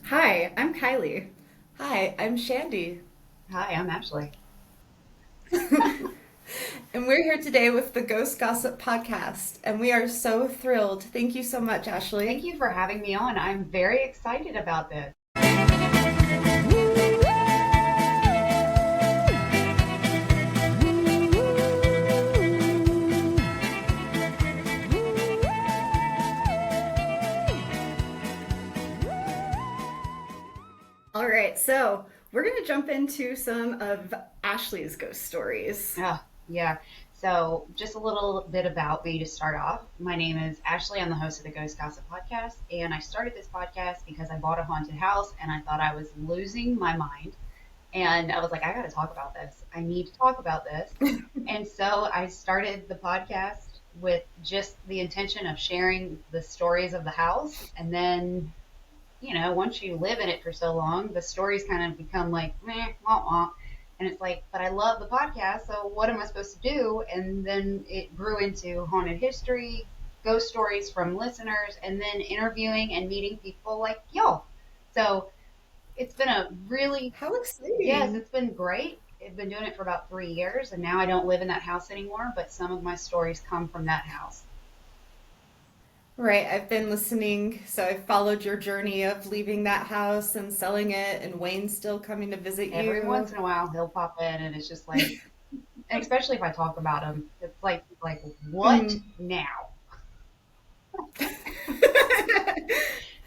Hi, I'm Kylie. Hi, I'm Shandy, Hi, I'm Ashley. and we're here today with the Ghost Gossip Podcast, and we are so thrilled. Thank you so much, Thank Ashley. you for having me on. I'm very excited about this. All right, so we're going to jump into some of Ashley's ghost stories. Oh, yeah. So, just a little bit about me to start off. My name is Ashley. I'm the host of the Ghost Gossip Podcast, and I started this podcast because I bought a haunted house and I thought I was losing my mind. And I was like, I got to talk about this. I need to talk about this. And so I started the podcast with just the intention of sharing the stories of the house. And then once you live in it for so long, the stories kind of become like, meh, wah, wah. And it's like, but I love the podcast, so what am I supposed to do? And then it grew into haunted history, ghost stories from listeners, and then interviewing and meeting people like y'all. So it's been a really, How yes, exciting! it's been great. I've been doing it for about 3 years, and now I don't live in that house anymore, but some of my stories come from that house. Right, I've been listening, so I've followed your journey of leaving that house and selling it, and Wayne's still coming to visit Every once you. in a while, he'll pop in, and it's just like, and especially if I talk about him, it's like what Mhm. now?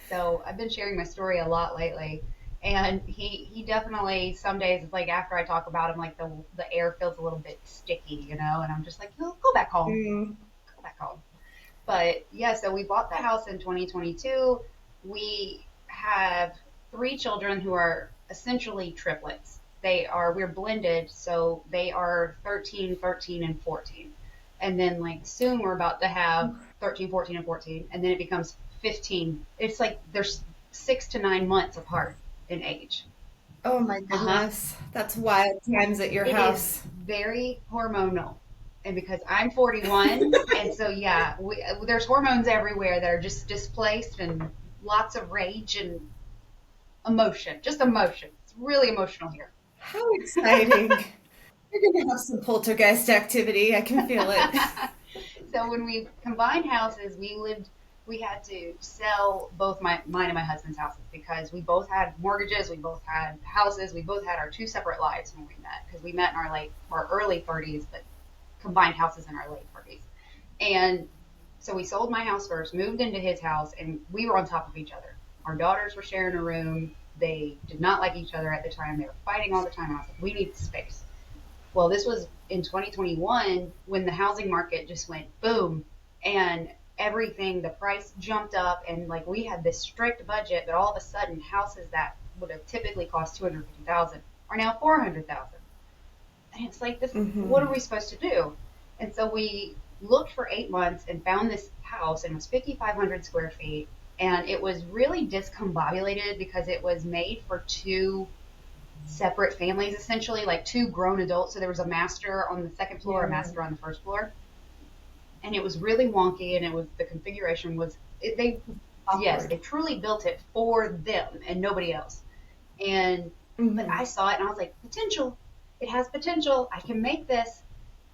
So I've been sharing my story a lot lately, and he definitely some days it's like after I talk about him, like the air feels a little bit sticky, and I'm just like, go back home, Mm. go back home. But yeah, so we bought the house in 2022. We have three children who are essentially triplets. We're blended, so they are 13, 13, and 14. And then, like, soon we're about to have 13, 14, and 14. And then it becomes 15. It's like there's 6 to 9 months apart in age. Oh my Uh huh. goodness, that's wild times at your It is house. very hormonal. And because I'm 41, and so yeah, there's hormones everywhere that are just displaced and lots of rage and emotion, just emotion. It's really emotional here. How exciting! You're gonna have some poltergeist activity. I can feel it. So when we combined houses, we had to sell both mine and my husband's houses because we both had mortgages, we both had houses, we both had our two separate lives when we met because we met in our early 30s, but combined houses in our late 30s. And so we sold my house first, moved into his house, and we were on top of each other. Our daughters were sharing a room. They did not like each other at the time. They were fighting all the time. I was like, we need space. Well, this was in 2021 when the housing market just went boom and everything, the price jumped up. And like we had this strict budget, but all of a sudden, houses that would have typically cost 250,000 are now 400,000. And it's like, this, what Hmm. are we supposed to do? And so we looked for 8 months and found this house, and it was 5,500 square feet. And it was really discombobulated because it was made for two separate families, essentially, like two grown adults. So there was a master on the second floor, a Yeah. master on the first floor. And it was really wonky, and the configuration was, yes, they Awkward. truly built it for them and nobody else. But Hmm. I saw it and I was like, potential. It has potential. I can make this.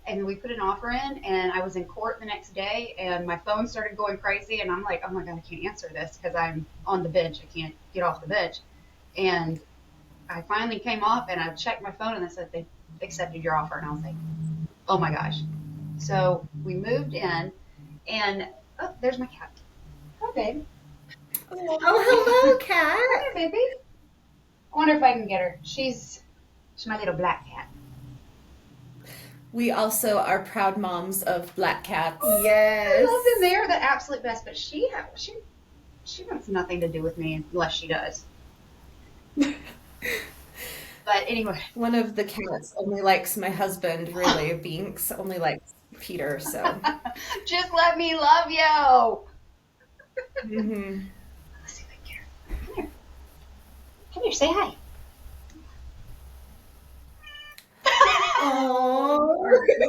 And we put an offer in, and I was in court the next day, and my phone started going crazy, and I'm like, oh my god, I can't answer this because I'm on the bench. I can't get off the bench. And I finally came off, and I checked my phone, and they said they accepted your offer, and I was like, oh my gosh. So we moved in, and oh, there's my cat. Hi, baby. Oh, hello, cat. Hi, baby. I wonder if I can get her. She's my little black cat. We also are proud moms of black cats. I love them. Yes. They are the absolute best. But she wants nothing to do with me unless she does. But anyway, One of the cats only likes my husband, really. Binks only likes Peter, so. just let me love you. Hmm. Let's see if I can get her. Come here. Come here. Say hi. Oh,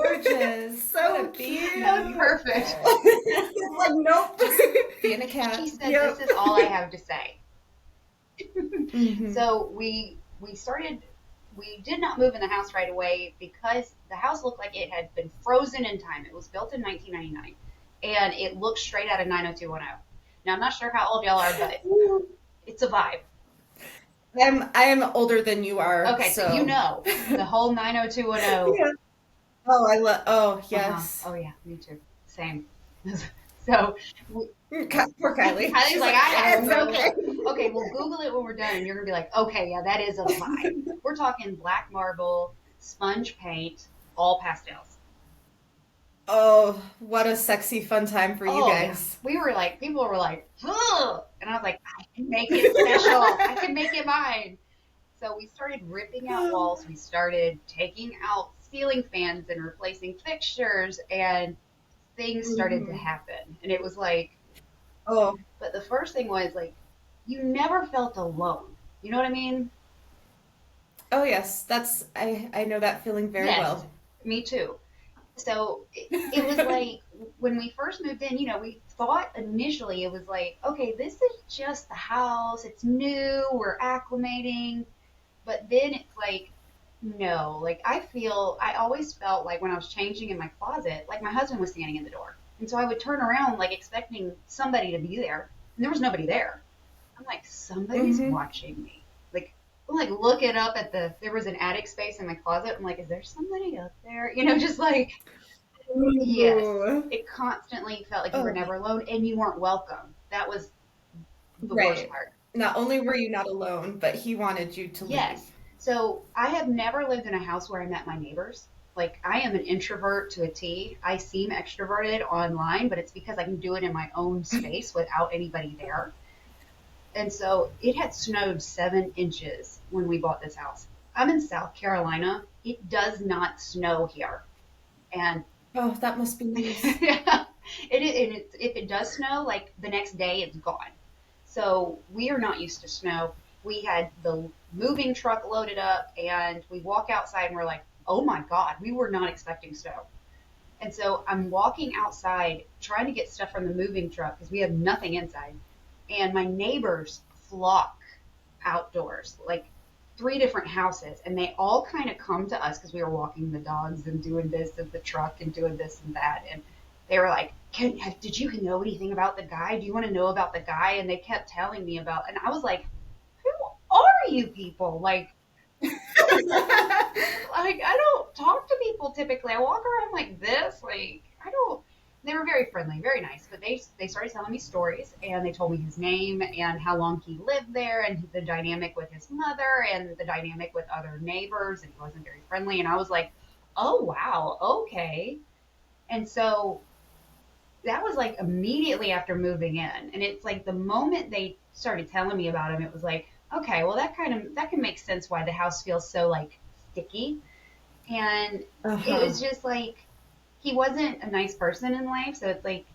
gorgeous. What a So That was baby. cute. perfect. It's like, nope, just being a cat. She said, "This Yep. is all I have to say." Mm-hmm. So we started. We did not move in the house right away because the house looked like it had been frozen in time. It was built in 1999, and it looked straight out of 90210. Now I'm not sure how old y'all are, but it's a vibe. I'm older than you are, Okay, so you so know the whole 90210. yeah. Oh, I love. Oh, Uh huh. yes. Oh yeah, me too. Same. So Poor Kylie. Kylie's She's like, like, I have it's no okay. clue. Okay, we'll Google it when we're done, and you're gonna be like, okay, yeah, that is a vibe. We're talking black marble, sponge paint, all pastels. Oh, what a sexy fun time for you Oh yeah, guys. we were like, people were like, ugh, and I was like, I can make it special. I can make it mine. So we started ripping out walls. We started taking out ceiling fans and replacing fixtures, and things started to Mhm. happen. And it was like, Oh, but the first thing was like, you never felt alone. You know what I mean? oh yes. I know that feeling very Yes, well. me too. So it was like when we first moved in, we thought initially it was like, okay, this is just the house. It's new. We're acclimating. But then it's like, no, like I always felt like when I was changing in my closet, like my husband was standing in the door. And so I would turn around like expecting somebody to be there. And there was nobody there. I'm like, somebody's Mm-hmm. watching me. Like, I'm like looking up at there was an attic space in my closet. I'm like, is there somebody up there? Just like, yes. Ooh. It constantly felt like you were Oh, never alone and you weren't welcome. That was the worst right. part. Not only were you not alone, but he wanted you to leave. Yes. So I have never lived in a house where I met my neighbors. Like I am an introvert to a T. I seem extroverted online, but it's because I can do it in my own space without anybody there. And so it had snowed 7 inches when we bought this house. I'm in South Carolina. It does not snow here. And Oh, that must be nice. yeah, if it does snow, like the next day it's gone. So we are not used to snow. We had the moving truck loaded up, and we walk outside and we're like, oh my God, we were not expecting snow. And so I'm walking outside trying to get stuff from the moving truck because we have nothing inside. And my neighbors flock outdoors, like 3 different houses, and they all kind of come to us because we were walking the dogs and doing this at the truck and doing this and that. And they were like, did you know anything about the guy? Do you want to know about the guy? And they kept telling me about, and I was like, who are you people? Like I don't talk to people typically. I walk around like this. Like I don't. They were very friendly, very nice. But they started telling me stories, and they told me his name and how long he lived there, and the dynamic with his mother, and the dynamic with other neighbors, and he wasn't very friendly. And I was like, oh wow, okay. And so that was like immediately after moving in, and it's like the moment they started telling me about him, it was like, okay, well that can make sense why the house feels so like sticky. And it Uh-huh. was just like he wasn't a nice person in life, so it's like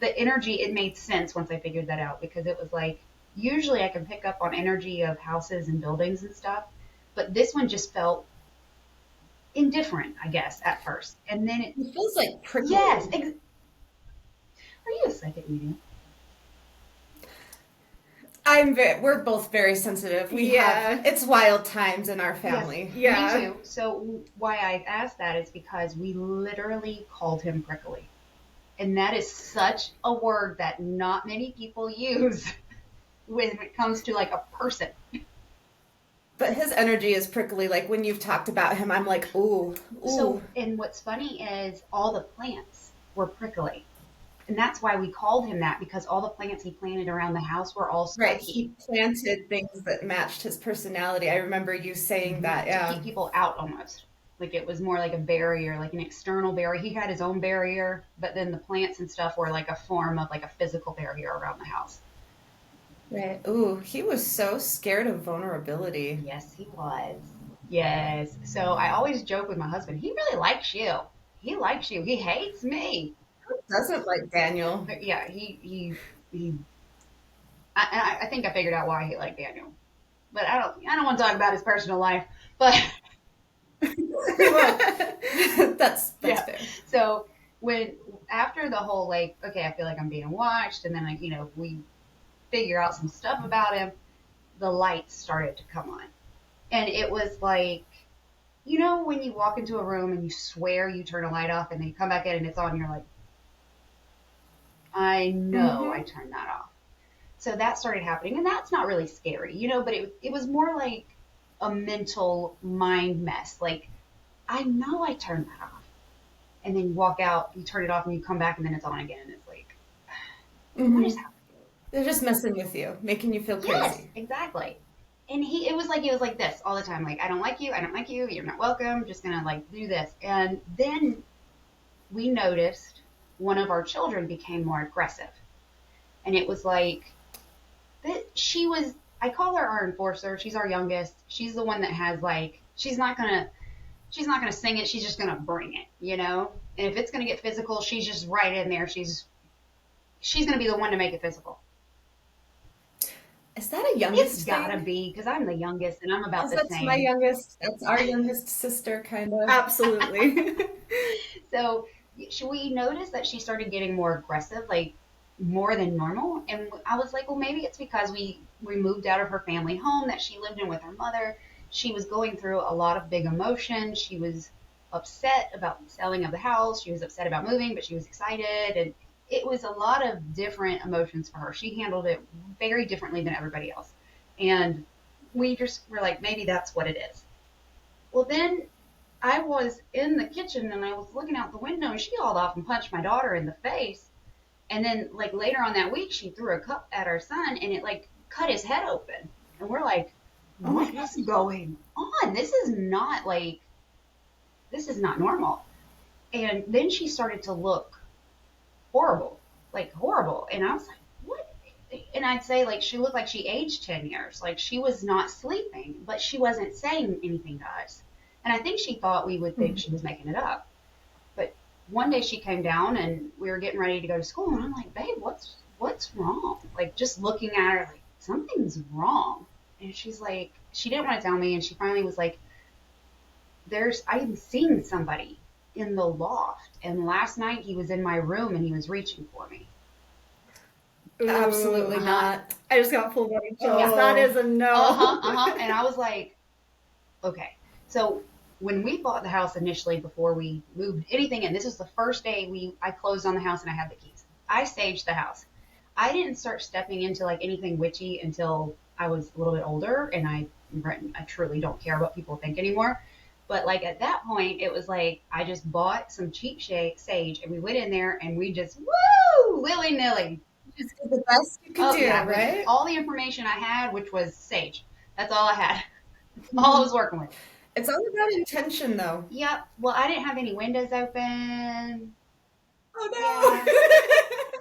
the energy, it made sense once I figured that out, because it was like usually I can pick up on energy of houses and buildings and stuff, but this one just felt indifferent, I guess, at first. And then It feels like yes, prickly. are you a psychic medium? We're both very sensitive. Yeah. It's wild times in our Yes, family. me Yeah. too. So why I asked that is because we literally called him prickly. And that is such a word that not many people use when it comes to like a person. But his energy is prickly. Like when you've talked about him, I'm like, ooh, ooh. So, and what's funny is all the plants were prickly. And that's why we called him that, because all the plants he planted around the house were all Right. spiky. He planted things that matched his personality. I remember you saying that. To keep Yeah. people out almost. Like it was more like a barrier, like an external barrier. He had his own barrier, but then the plants and stuff were like a form of like a physical barrier around the house. Right. Ooh, he was so scared of vulnerability. Yes, he was. Yes. So I always joke with my husband, he really likes you. He likes you. He hates me. Who doesn't like Daniel? But yeah, he I think I figured out why he liked Daniel. But I don't want to talk about his personal life. But we won't. That's Yeah. fair. So when after the whole like, okay, I feel like I'm being watched, and then like, we figure out some stuff about him, the lights started to come on. And it was like, you know, when you walk into a room and you swear you turn a light off and then you come back in and it's on, and you're like, I know I Mm-hmm. turned that off. So that started happening. And that's not really scary, you know, but it was more like a mental mind mess. Like, I know I turned that off. And then you walk out, you turn it off, and you come back, and then it's on again. And it's like, what is Mm-hmm. happening? They're just messing with you, making you feel Yes, crazy. exactly. And it was like this all the time. Like, I don't like you, I don't like you, you're not welcome. I'm just gonna like do this. And then we noticed one of our children became more aggressive, and it was like that she was. I call her our enforcer. She's our youngest. She's the one that has like she's not gonna sing it. She's just gonna bring it, you know. And if it's gonna get physical, she's just right in there. She's gonna be the one to make it physical. Is that a It's youngest gotta thing? be because I'm the youngest and I'm about Because the that's my same. youngest, that's our youngest sister, kind of. Absolutely. So we noticed that she started getting more aggressive, like more than normal. And I was like, well, maybe it's because we moved out of her family home that she lived in with her mother. She was going through a lot of big emotions. She was upset about the selling of the house. She was upset about moving, but she was excited. And it was a lot of different emotions for her. She handled it very differently than everybody else. And we just were like, maybe that's what it is. Well, then I was in the kitchen and I was looking out the window and she hauled off and punched my daughter in the face. And then like later on that week, she threw a cup at our son and it like cut his head open. And we're like, Oh my what god. is going on? This is not normal. And then she started to look horrible, like horrible. And I was like, what? And I'd say like she looked like she aged 10 years. Like she was not sleeping, but she wasn't saying anything to us. And I think she thought we would think she was making it up. But one day she came down and we were getting ready to go to school and I'm like, babe, what's wrong? Like just looking at her like something's wrong. And she's like, she didn't want to tell me and she finally was like, I'm seeing somebody in the loft and last night he was in my room and he was reaching for me. Absolutely Ooh. Uh-huh. not. I just got full body chills. Yeah. That Oh, is a Uh-huh. no. Uh-huh. And I was like, okay. So when we bought the house initially before we moved anything in, this was the first day I closed on the house and I had the keys. I staged the house. I didn't start stepping into like anything witchy until I was a little bit older and I truly don't care what people think anymore. But like at that point, it was like I just bought some cheap sage and we went in there and we just woo willy nilly. just did the best you could Oh do, yeah, with right? all the information I had, which was sage. That's all I had. That's all I Mhm. was working with. It's all about intention, though. Yep. Well, I didn't have any windows open. Oh Yeah.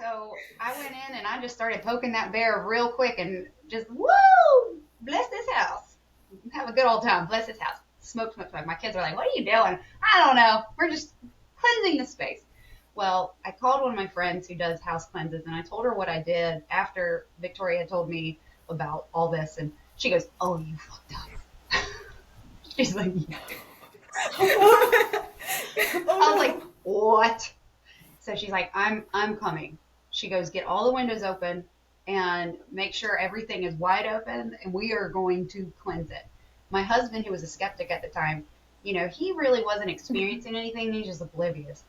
no. So I went in and I just started poking that bear real quick and just woo, bless this house. Have a good old time. Bless this house. Smoke, smoke, smoke. My kids are like, "What are you doing?" I don't know. We're just cleansing the space. Well, I called one of my friends who does house cleanses and I told her what I did after Victoria had told me about all this and she goes, "Oh, you fucked up." She's like, "Yeah." I was like, Oh "What?" So she's like, I'm coming. She goes, get all the windows open and make sure everything is wide open and we are going to cleanse it. My husband, who was a skeptic at the time, he really wasn't experiencing anything. He's just oblivious.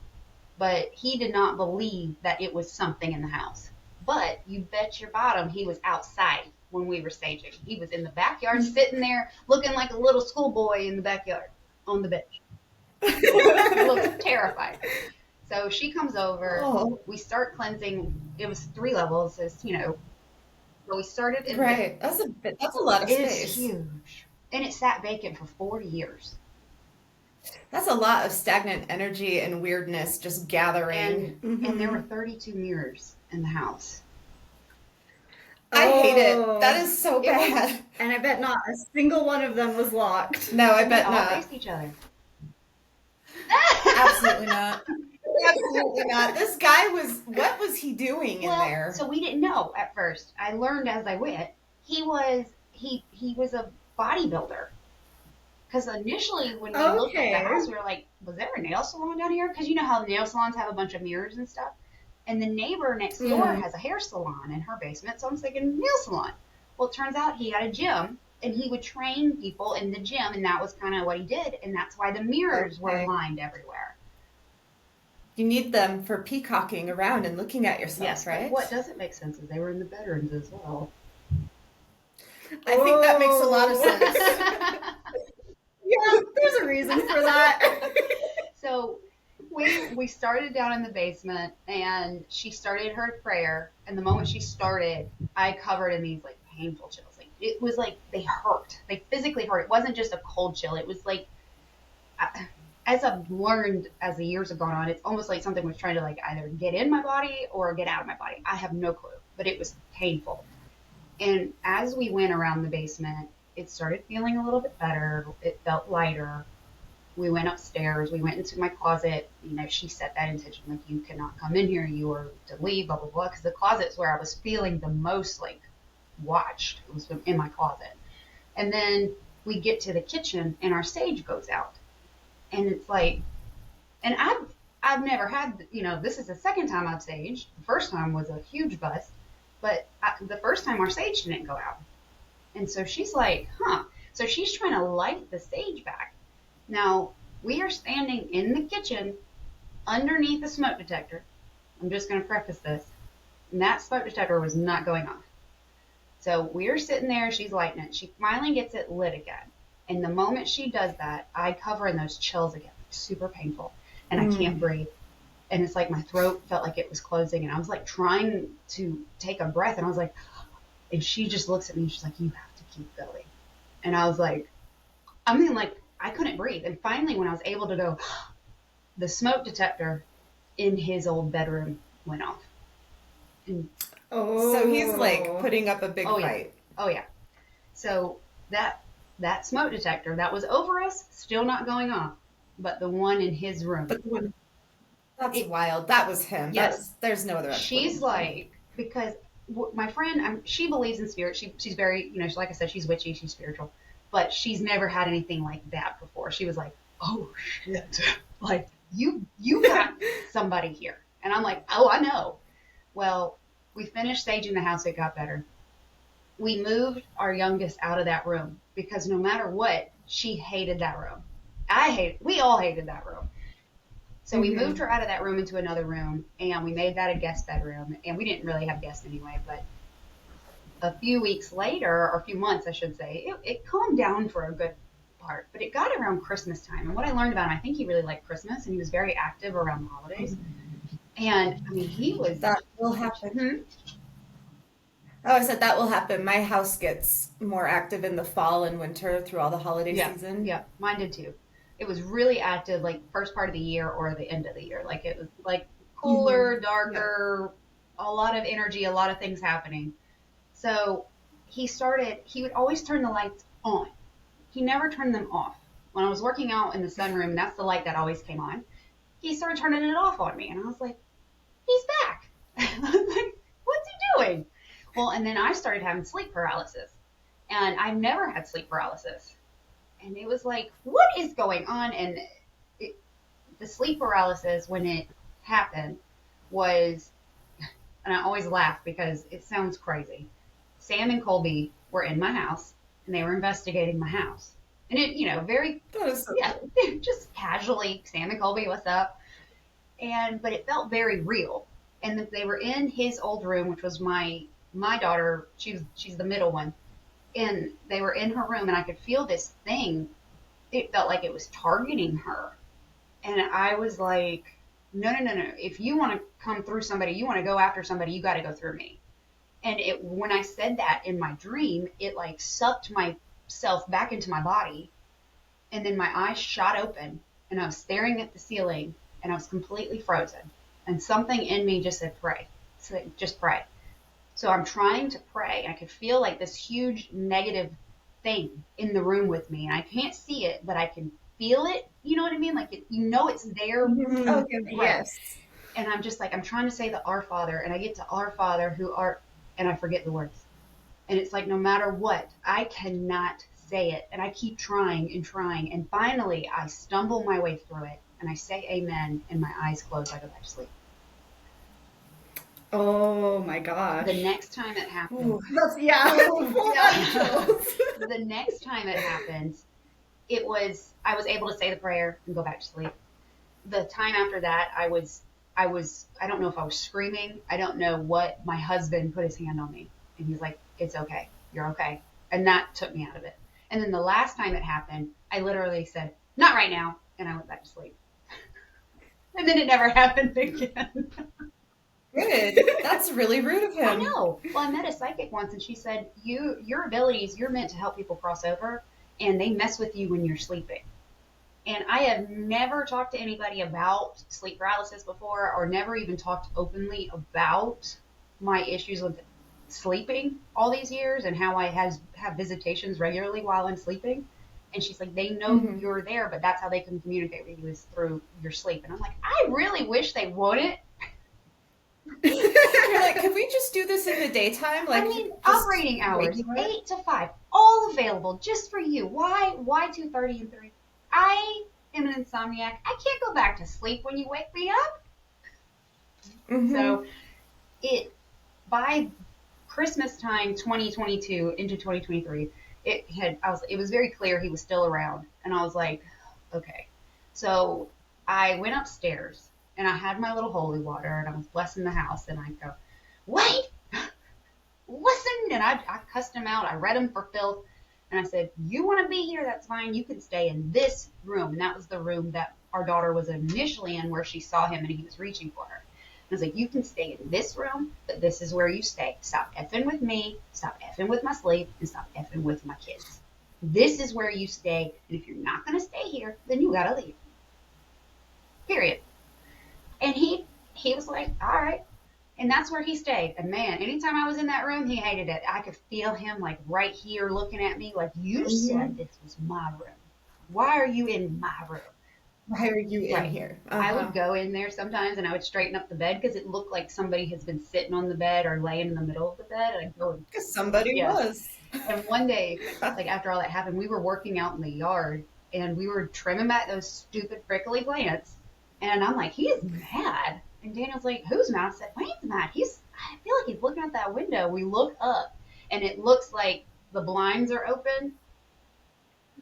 But he did not believe that it was something in the house. But you bet your bottom he was outside when we were staging. He was in the backyard sitting there looking like a little schoolboy in the backyard on the bench. He looked terrified. So she comes over. no. We start cleansing. It was 3 levels, So we started in the. Right. That's a lot of It is space. huge, and it sat vacant for 40 years. That's a lot of stagnant energy and weirdness just gathering. And there were 32 mirrors in the house. I hate it. That Oh. is so It was, bad. And I bet not a single one of them was locked. No, I and they bet all not. faced each other. Absolutely not. Absolutely not. This guy what was he doing in Well, there? so we didn't know at first. I learned as I went. He was a bodybuilder. Because initially, when we looked at the Okay. house, we were like, was there a nail salon down here? Because you know how nail salons have a bunch of mirrors and stuff? And the neighbor next door has a hair salon in her basement, so I'm thinking nail salon. Well, it turns out he had a gym, and he would train people in the gym, and that was kind of what he did, and that's why the mirrors were lined everywhere. You need them for peacocking around and looking at yourself, yes, right? But what doesn't make sense is they were in the bedrooms as well. I think that makes a lot of sense. Yeah, there's a reason for that. So we started down in the basement, and she started her prayer, and the moment she started, I covered in these like painful chills. Like it was like they hurt. They physically hurt. It wasn't just a cold chill. It was like, as I've learned as the years have gone on, it's almost like something was trying to like either get in my body or get out of my body. I have no clue, but it was painful. And as we went around the basement, it started feeling a little bit better. It felt lighter. We went upstairs. We went into my closet. You know, she set that intention, like, you cannot come in here. You are to leave, blah, blah, blah. Because the closet's where I was feeling the most, like, watched. It was in my closet. And then we get to the kitchen, and our sage goes out. And it's like, and I've never had, you know, this is the second time I've saged. The first time was a huge bust. But the first time our sage didn't go out. And so she's like, huh. So she's trying to light the sage back. Now, we are standing in the kitchen underneath the smoke detector. I'm just going to preface this. And that smoke detector was not going off. So we're sitting there. She's lighting it. She finally gets it lit again. And the moment she does that, I cover in those chills again. Super painful. And I can't breathe. And it's like my throat felt like it was closing. And I was like trying to take a breath. And I was like, and she just looks at me and she's like, you have to keep going. And I was like, I mean, like, I couldn't breathe. And finally, when I was able to go, the smoke detector in his old bedroom went off. And so he's like putting up a big fight. Oh, yeah. So that smoke detector that was over us, still not going off. But the one in his room. But the one, that's wild. That was him. Yes. There's no other explanation. She's like, because my friend, she believes in spirit. She's very, you know, like I said, she's witchy, she's spiritual. But she's never had anything like that before. She was like, oh, shit. Like, you got somebody here. And I'm like, oh, I know. Well, we finished saging the house. It got better. We moved our youngest out of that room because no matter what, she hated that room. We all hated that room. So we moved her out of that room into another room, and we made that a guest bedroom. And we didn't really have guests anyway, but a few weeks later, or a few months, I should say, it calmed down for a good part. But it got around Christmas time. And what I learned about him, I think he really liked Christmas, and he was very active around the holidays. And, I mean, he was... That will happen. Oh, I said that will happen. My house gets more active in the fall and winter through all the holiday season. Yeah, mine did too. It was really active, like, first part of the year or the end of the year. Like, it was, like, cooler, darker, a lot of energy, a lot of things happening. So he would always turn the lights on. He never turned them off. When I was working out in the sunroom, that's the light that always came on, he started turning it off on me. And I was like, he's back. I was like, what's he doing? Well, and then I started having sleep paralysis. And I've never had sleep paralysis. And it was like, what is going on? And the sleep paralysis, when it happened, was, and I always laugh because it sounds crazy. Sam and Colby were in my house, and they were investigating my house. And it, you know, very, just casually, Sam and Colby, what's up? But it felt very real. And they were in his old room, which was my daughter. She's the middle one. And they were in her room, and I could feel this thing. It felt like it was targeting her. And I was like, no. If you want to come through somebody, you want to go after somebody, you got to go through me. And when I said that in my dream, it like sucked myself back into my body. And then my eyes shot open, and I was staring at the ceiling, and I was completely frozen. And something in me just said, pray. So just pray. So I'm trying to pray. I could feel like this huge negative thing in the room with me. And I can't see it, but I can feel it. You know what I mean? Like, it's there. Okay, yes. And I'm just like, I'm trying to say the Our Father. And I get to Our Father who art, and I forget the words. And it's like, no matter what, I cannot say it. And I keep trying and trying. And finally, I stumble my way through it. And I say amen, and my eyes close. I go back to sleep. Oh my The gosh. next time it Ooh. happens, That's, yeah, full body yeah, chills. the next time it happens, it was I was able to say the prayer and go back to sleep. The time after that, I don't know if I was screaming. I don't know what. My husband put his hand on me and he's like, "It's okay. You're okay." And that took me out of it. And then the last time it happened, I literally said, "Not right now," and I went back to sleep. And then it never happened again. Good. That's really rude of I him. know. Well, I met a psychic once and she said, your abilities, you're meant to help people cross over and they mess with you when you're sleeping." And I have never talked to anybody about sleep paralysis before, or never even talked openly about my issues with sleeping all these years and how I have visitations regularly while I'm sleeping. And she's like, they know Hmm. you're there, but that's how they can communicate with you is through your sleep. And I'm like, I really wish they wouldn't. You're like, could we just do this in the daytime? I Like, mean, just operating hours, regular? 8 to 5, all available just for you. Why 2:30 and 3? I am an insomniac. I can't go back to sleep when you wake me up. Mm-hmm. So it by Christmas time 2022 into 2023, it was very clear he was still around, and I was like, okay. So I went upstairs and I had my little holy water and I was blessing the house and I go, wait, listen, and I cussed him out. I read him for filth. And I said, you want to be here? That's fine. You can stay in this room. And that was the room that our daughter was initially in where she saw him and he was reaching for her. And I was like, you can stay in this room, but this is where you stay. Stop effing with me. Stop effing with my sleep. And stop effing with my kids. This is where you stay. And if you're not going to stay here, then you got to leave. Period. And he was like, all right. And that's where he stayed. And man, anytime I was in that room, he hated it. I could feel him like right here looking at me, like, you said Mm-hmm. this was my room. Why are you in my room? Why are you in Right. here? I Uh-huh. would go in there sometimes and I would straighten up the bed because it looked like somebody has been sitting on the bed or laying in the middle of the bed. And I'd go and, Because somebody yeah. was. And one day, like after all that happened, we were working out in the yard and we were trimming back those stupid prickly plants. And I'm like, he is mad. And Daniel's like, who's mad? I said, Wayne's mad. I feel like he's looking out that window. We look up and it looks like the blinds are open.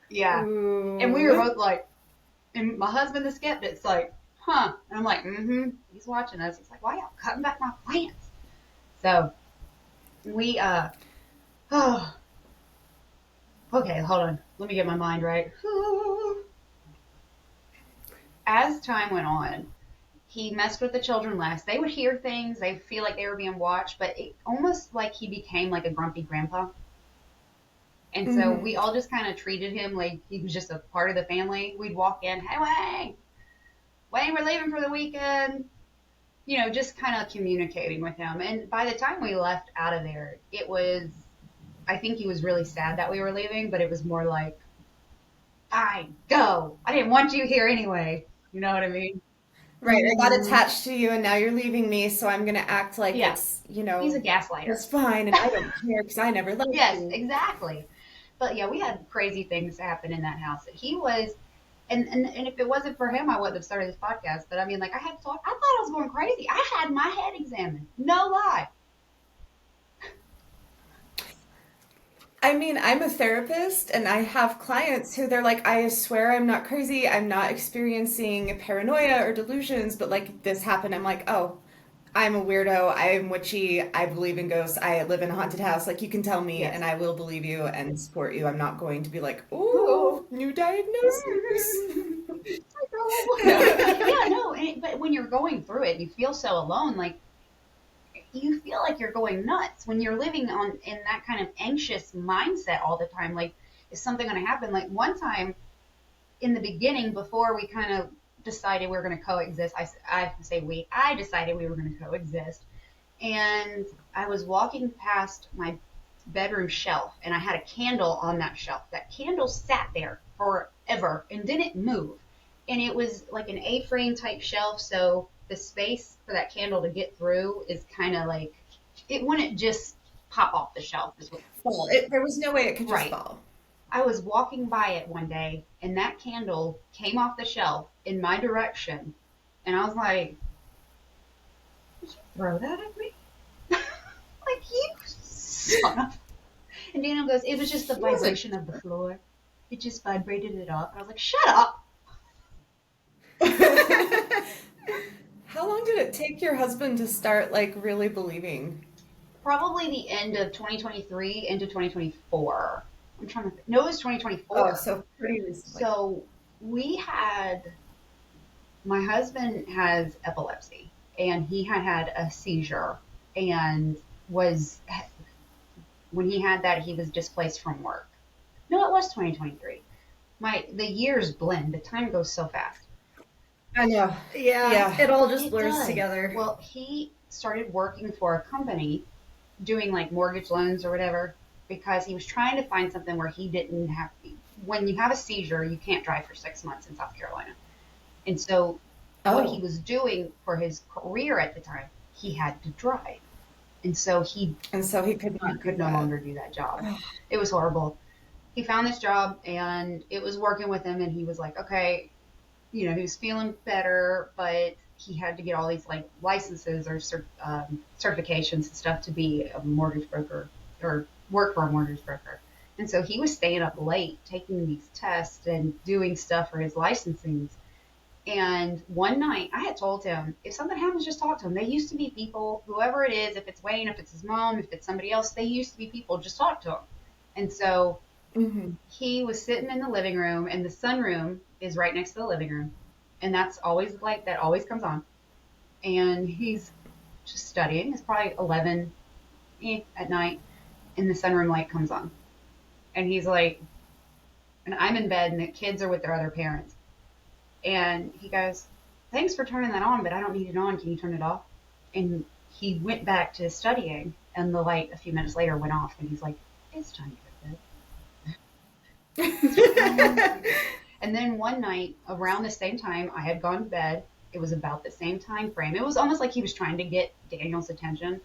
Yeah. And we were Ooh. both like, and my husband, the skeptic's like, huh. And I'm like, he's watching us. He's like, why y'all cutting back my plants? So we, oh, okay, hold on. Let me get my mind right. As time went on, he messed with the children less. They would hear things, they feel like they were being watched, but it almost like he became like a grumpy grandpa. And so Mm-hmm. we all just kind of treated him like he was just a part of the family. We'd walk in, hey Wayne, Wayne, we're leaving for the weekend. Just kind of communicating with him. And by the time we left out of there, I think he was really sad that we were leaving, but it was more like, I go. I didn't want you here anyway. You know what I mean? Right, I got attached to you and now you're leaving me, so I'm gonna act like Yeah. it's, He's a gaslighter. it's fine and I don't care because I never loved Yes, you. exactly. But yeah, we had crazy things happen in that house. He was, and if it wasn't for him, I wouldn't have started this podcast. But I mean, like I thought I was going crazy. I had my head examined. No lie. I mean, I'm a therapist and I have clients who they're like, I swear I'm not crazy. I'm not experiencing paranoia or delusions, but like this happened. I'm like, oh, I'm a weirdo. I am witchy. I believe in ghosts. I live in a haunted house. Like, you can tell me Yes. and I will believe you and support you. I'm not going to be like, Oh. ooh, new diagnosis. No. Yeah, no. But when you're going through it, you feel so alone. Like you feel like you're going nuts when you're living on in that kind of anxious mindset all the time. Like, is something going to happen? Like one time in the beginning, before we kind of decided we were going to coexist, I say we, I decided we were going to coexist. And I was walking past my bedroom shelf and I had a candle on that shelf. That candle sat there forever and didn't move. And it was like an A-frame type shelf, so the space for that candle to get through is kind of like it wouldn't just pop off the shelf. Fall. There was no way it could just Right. fall. I was walking by it one day and that candle came off the shelf in my direction. And I was like, did you throw that at me? You son of. And Daniel goes, it was just the He wasn't. vibration of the floor. It just vibrated it up. And I was like, shut up. How long did it take your husband to start like really believing? Probably the end of 2023 into 2024. I'm trying to think. No, it was Oh, 2024. so pretty recently. So we had, my husband has epilepsy and he had had a seizure and was, when he had that, he was displaced from work. No, it was 2023. The years blend. The time goes so fast. I know. Yeah, Yeah. it all just It blurs does. together. Well, he started working for a company doing like mortgage loans or whatever because he was trying to find something where he didn't have. When you have a seizure, you can't drive for 6 months in South Carolina. And so, what he Oh, was doing for his career at the time, he had to drive. And so, and so he could he not do could no that. longer do that job. It was horrible. He found this job and it was working with him, and he was like, okay, he was feeling better, but he had to get all these like licenses or certifications and stuff to be a mortgage broker or work for a mortgage broker. And so he was staying up late taking these tests and doing stuff for his licensings. And one night I had told him, if something happens, just talk to him. They used to be people, whoever it is, if it's Wayne, if it's his mom, if it's somebody else, they used to be people, just talk to him. And so Hmm. he was sitting in the living room, and the sunroom is right next to the living room. And that's always like that, always comes on. And he's just studying. It's probably 11 at night, and the sunroom light comes on. And he's like, and I'm in bed, and the kids are with their other parents. And he goes, thanks for turning that on, but I don't need it on. Can you turn it off? And he went back to studying, and the light a few minutes later went off, and he's like, it's time to go to bed. And then one night around the same time I had gone to bed, it was about the same time frame. It was almost like he was trying to get Daniel's attention.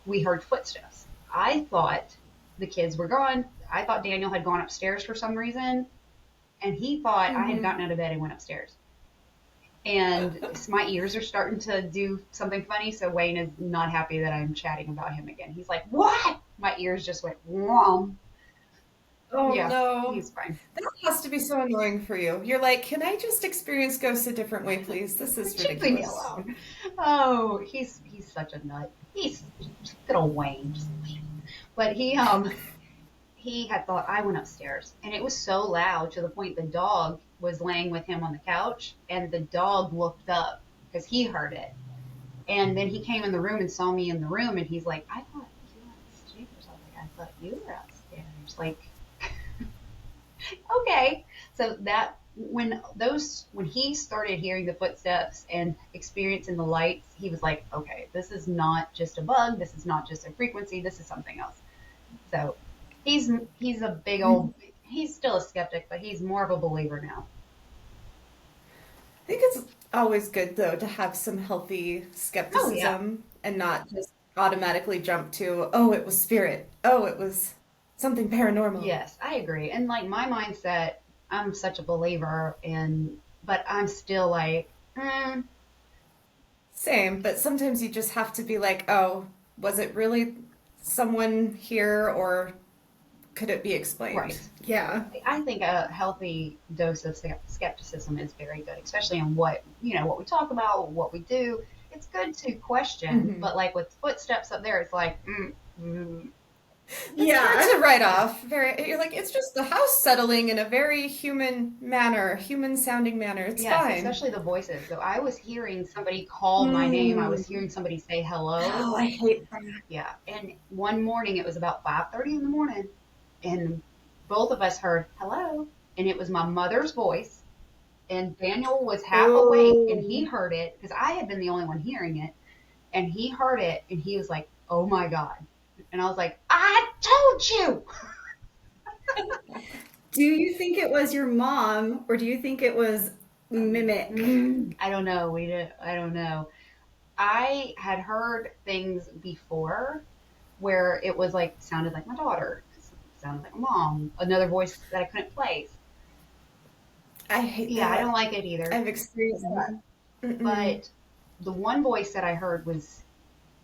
We heard footsteps. I thought the kids were gone. I thought Daniel had gone upstairs for some reason, and he thought I had Hmm. gotten out of bed and went upstairs. And my ears are starting to do something funny, so Wayne is not happy that I'm chatting about him again. He's like, what? My ears just went, whom. Oh Yeah, no. he's fine. That has to be so annoying for you. You're like, can I just experience ghosts a different way, please? This is Just leave me ridiculous. alone. Oh, he's such a nut. He's good old Wayne. Just but he had thought I went upstairs, and it was so loud to the point the dog was laying with him on the couch, and the dog looked up because he heard it, and then he came in the room and saw me in the room, and he's like, I thought you were upstairs. I was like, I thought you were upstairs. Like, okay. So that when he started hearing the footsteps and experiencing the lights, he was like, okay, this is not just a bug, this is not just a frequency, this is something else. So he's a big old, he's still a skeptic, but he's more of a believer now. I think it's always good though to have some healthy Oh yeah. skepticism and not just automatically jump to, oh, it was spirit. Oh, it was something paranormal. Yes, I agree. And like my mindset, I'm such a believer in, but I'm still like, Same, but sometimes you just have to be like, oh, was it really someone here or could it be explained? right. Yeah. I think a healthy dose of skepticism is very good, especially in what we talk about, what we do. It's good to question, Hmm. but like with footsteps up there, it's like, It's hard Yeah. to write off. Very, you're like, it's just the house settling in a very human manner, human sounding manner. It's yes, fine. especially the voices. So I was hearing somebody call my name. I was Mm. hearing somebody say hello. Oh, I hate that. Yeah, and one morning it was about 5:30 in the morning, and both of us heard hello, and it was my mother's voice. And Daniel was half awake, and he Oh. heard it because I had been the only one hearing it. And he heard it, and he was like, "Oh my god!" And I was like, "I told you." Do you think it was your mom or do you think it was mimic? I don't know. I don't know. I had heard things before where it was like sounded like my daughter, sounded like my mom, another voice that I couldn't place. I hate Yeah, I don't that. like it either. I've experienced that. Mm-mm. But the one voice that I heard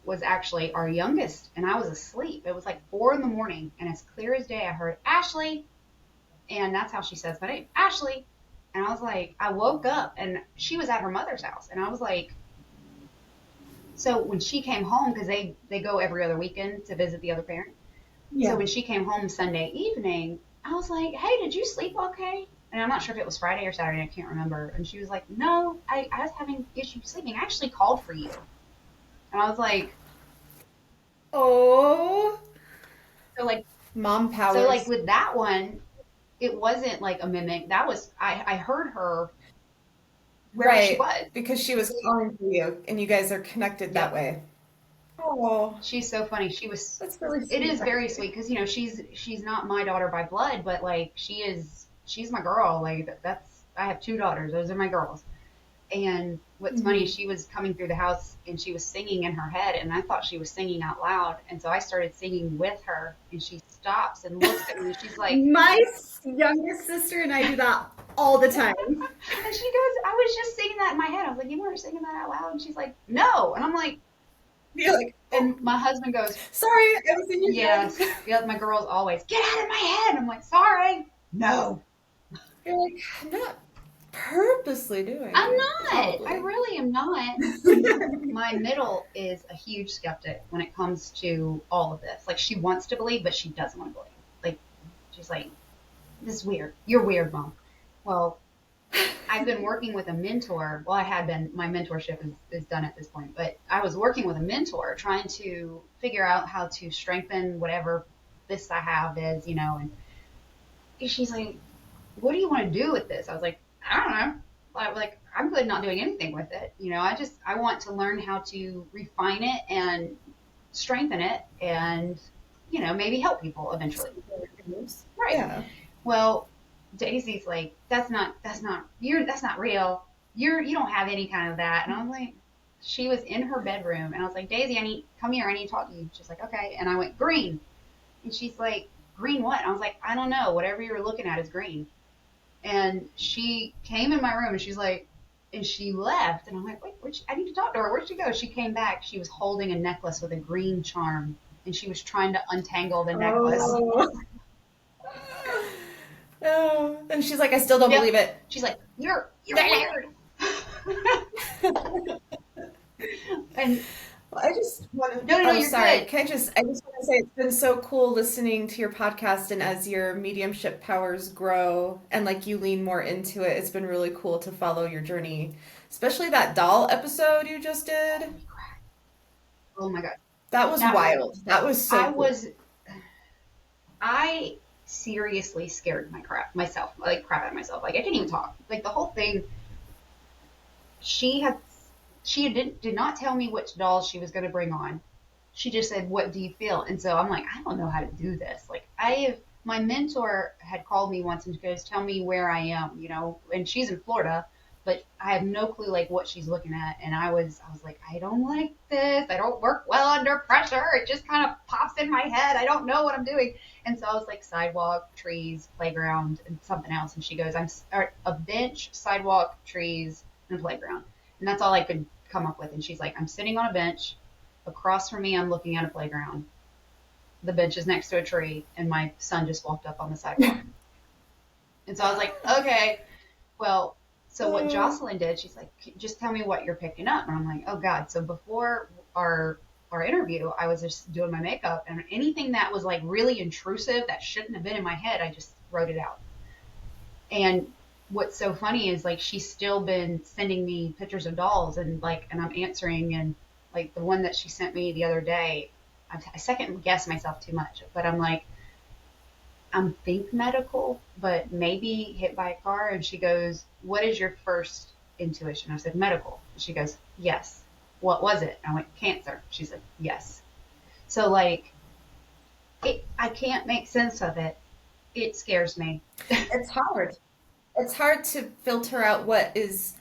was actually our youngest, and I was asleep. It was like 4 in the morning, and as clear as day, I heard Ashley, and that's how she says my name, Ashley. And I was like, I woke up, and she was at her mother's house, and I was like, so when she came home, because they go every other weekend to visit the other parent. So Yeah. when she came home Sunday evening, I was like, hey, did you sleep okay? And I'm not sure if it was Friday or Saturday, I can't remember. And she was like, no, I was having issues sleeping. I actually called for you. And I was like, Oh, so like, Mom so like powers. with that one, it wasn't like a mimic. That was, I heard her wherever she Right. was. Because she was calling for you and you guys are connected that Yep. way. Oh, She's so funny. She was, that's really it sweet, is very actually. sweet because, she's not my daughter by blood, but like she's my girl. Like that's, I have two daughters. Those are my girls. And what's funny is Hmm. she was coming through the house and she was singing in her head, and I thought she was singing out loud. And so I started singing with her, and she stops and looks at me, and she's like, my youngest sister and I do that all the time. and she goes, I was just singing that in my head. I was like, you weren't singing that out loud? And she's like, no. And I'm like, You're like, oh, and my husband goes, sorry, I was in your head. yes. Yeah, my girls always, get out of my head. I'm like, sorry. No. You're like, I'm not purposely doing I'm it, not. I probably. really am not. My middle is a huge skeptic when it comes to all of this. Like she wants to believe, but she doesn't want to believe. Like she's like, this is weird. You're weird, mom. Well, I've been working with a mentor. Well, I had been. My mentorship is done at this point, but I was working with a mentor trying to figure out how to strengthen whatever this I have is, and she's like, what do you want to do with this? I was like, I don't know. Like, I'm good not doing anything with it. I want to learn how to refine it and strengthen it and, maybe help people eventually. Right. Yeah. Well, Daisy's like, that's not real. You don't have any kind of that. And I was like, she was in her bedroom and I was like, Daisy, come here. I need to talk to you. She's like, okay. And I went, green. And she's like, green what? And I was like, I don't know. Whatever you're looking at is green. And she came in my room and she's like, and she left. And I'm like, wait, I need to talk to her. Where'd she go? She came back. She was holding a necklace with a green charm and she was trying to untangle the necklace. Oh, Oh, and she's like, I still don't Yep. believe it. She's like, you're weird. And Well, I just want to. no, Oh, you're sorry. good. I just want to say it's been so cool listening to your podcast, and as your mediumship powers grow and like you lean more into it, it's been really cool to follow your journey. Especially that doll episode you just did. Oh my God. That was That wild. That was I so cool. was I seriously scared myself, like crap out of myself. Like I couldn't even talk. Like the whole thing, she had she did not tell me which dolls she was going to bring on. She just said, "What do you feel?" And so I'm like, I don't know how to do this. Like my mentor had called me once and she goes, "Tell me where I am," and she's in Florida, but I have no clue like what she's looking at. And I was like, I don't like this. I don't work well under pressure. It just kind of pops in my head. I don't know what I'm doing. And so I was like, sidewalk, trees, playground, and something else. And she goes, or a bench, sidewalk, trees, and a playground. And that's all I could come up with. And she's like, I'm sitting on a bench. Across from me, I'm looking at a playground. The bench is next to a tree, and my son just walked up on the sidewalk. And so I was like, okay, well, so what Jocelyn did, she's like, just tell me what you're picking up. And I'm like, oh God. So before our interview, I was just doing my makeup, and anything that was like really intrusive that shouldn't have been in my head, I just wrote it out. And what's so funny is like she's still been sending me pictures of dolls and I'm answering, and like the one that she sent me the other day, I second guess myself too much, but I'm like, I'm think medical, but maybe hit by a car. And she goes, what is your first intuition? I said, medical. And she goes, yes. What was it? I went, cancer. She said, yes. So like, I can't make sense of it. It scares me. It's hard. It's hard to filter out what is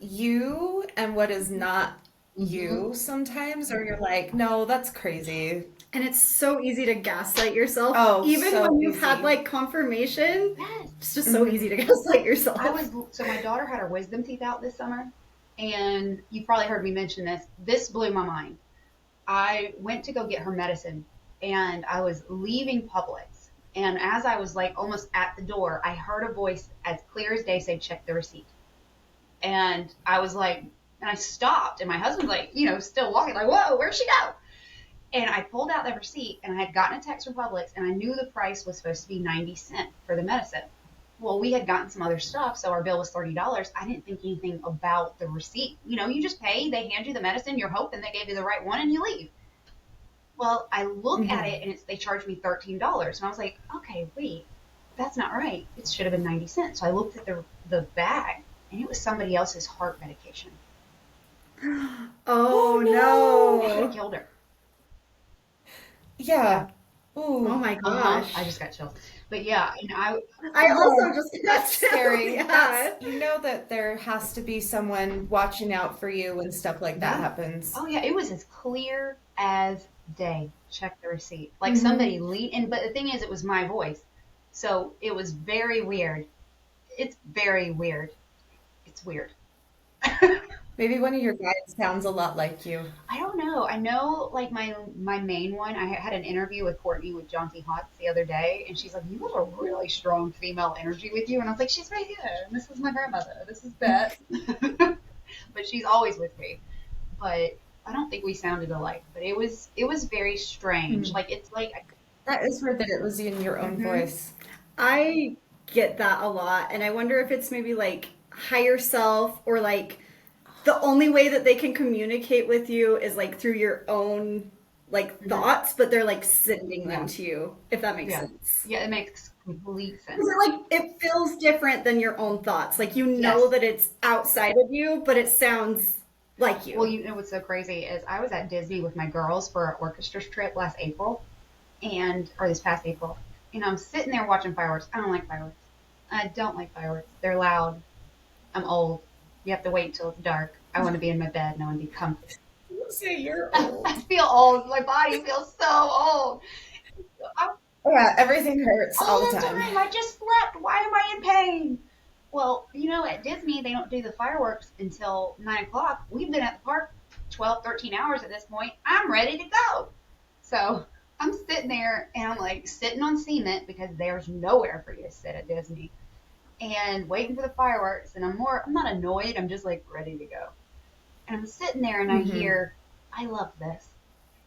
you and what is not Mm-hmm. you sometimes, or you're like, no, that's crazy. and it's so easy to gaslight yourself, Oh, even so when you've had easy. like confirmation. Yes. It's just so Mhm. easy to gaslight I yourself. was so my daughter had her wisdom teeth out this summer, and you probably heard me mention this. This blew my mind. I went to go get her medicine and I was leaving Publix. And as I was like almost at the door, I heard a voice as clear as day say, check the receipt. And I was like, and I stopped and my husband's like, still walking like, whoa, where'd she go? And I pulled out the receipt and I had gotten a text from Publix and I knew the price was supposed to be 90 cents for the medicine. Well, we had gotten some other stuff, so our bill was $30. I didn't think anything about the receipt. You just pay, they hand you the medicine, you're hoping they gave you the right one, and you leave. Well, I look at Hmm. it, and they charged me $13. And I was like, okay, wait, that's not right. It should have been 90 cents. So I looked at the bag, and it was somebody else's heart medication. Oh Oh It could no. have killed her. no. Yeah. Yeah. Oh Ooh. my I gosh. just got chills. But yeah, and I also Oh, just got that's chills. scary. Yeah. You know that there has to be someone watching out for you when stuff like that yeah. happens. Oh yeah, it was as clear as day. Check the receipt. Like Hmm. somebody leaned, and but the thing is, it was my voice, so it was very weird. It's very weird. It's weird. Maybe one of your guides sounds a lot like you. I don't know. I know, like my main one. I had an interview with Courtney with John T. Hotz the other day, and she's like, "You have a really strong female energy with you," and I was like, "She's right here. And this is my grandmother. This is Beth." But she's always with me. But I don't think we sounded alike. But it was very strange. Hmm. Like it's like, That is weird that it was in your own hmm voice. I get that a lot, and I wonder if it's maybe like higher self or like the only way that they can communicate with you is like through your own like hmm thoughts, but they're like sending them yeah, to you, if that makes yeah, sense. yeah. It makes complete Because sense. it like it feels different than your own thoughts. Like you know Yes. that it's outside of you, but it sounds like Well, you. you know what's so crazy is I was at Disney with my girls for our orchestra trip last April, or this past April, and I'm sitting there watching fireworks. I don't like fireworks. I don't like fireworks. They're loud. I'm old. You have to wait until it's dark. I want to be in my bed and I want to be comfy. You say you're I old. feel old. My body feels so old. I'm Yeah, everything hurts all all the the time. time. I just slept. Why am I in pain? Well, at Disney, they don't do the fireworks until 9 o'clock. We've been at the park 12, 13 hours at this point. I'm ready to go. So I'm sitting there and I'm like sitting on cement because there's nowhere for you to sit at Disney and waiting for the fireworks. And I'm not annoyed. I'm just like ready to go. And I'm sitting there and I Hmm. hear, I love this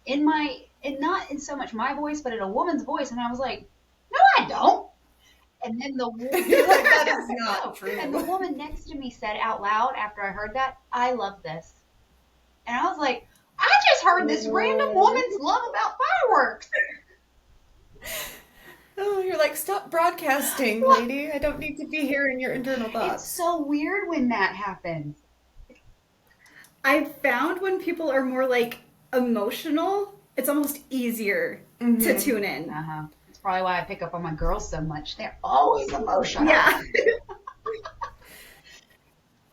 and not in so much my voice, but in a woman's voice. And I was like, no, I don't. And then You're like, that is not no, and the true. woman next to me said out loud after I heard that, I love this. And I was like, I just heard this random Oh. woman's love about fireworks. Oh, you're like, stop broadcasting, What? lady. I don't need to be hearing your internal It's thoughts. so weird when that happens. I've found when people are more like emotional, it's almost easier to Hmm. tune in. Uh-huh. That's probably why I pick up on my girls so much. They're always emotional. Yeah.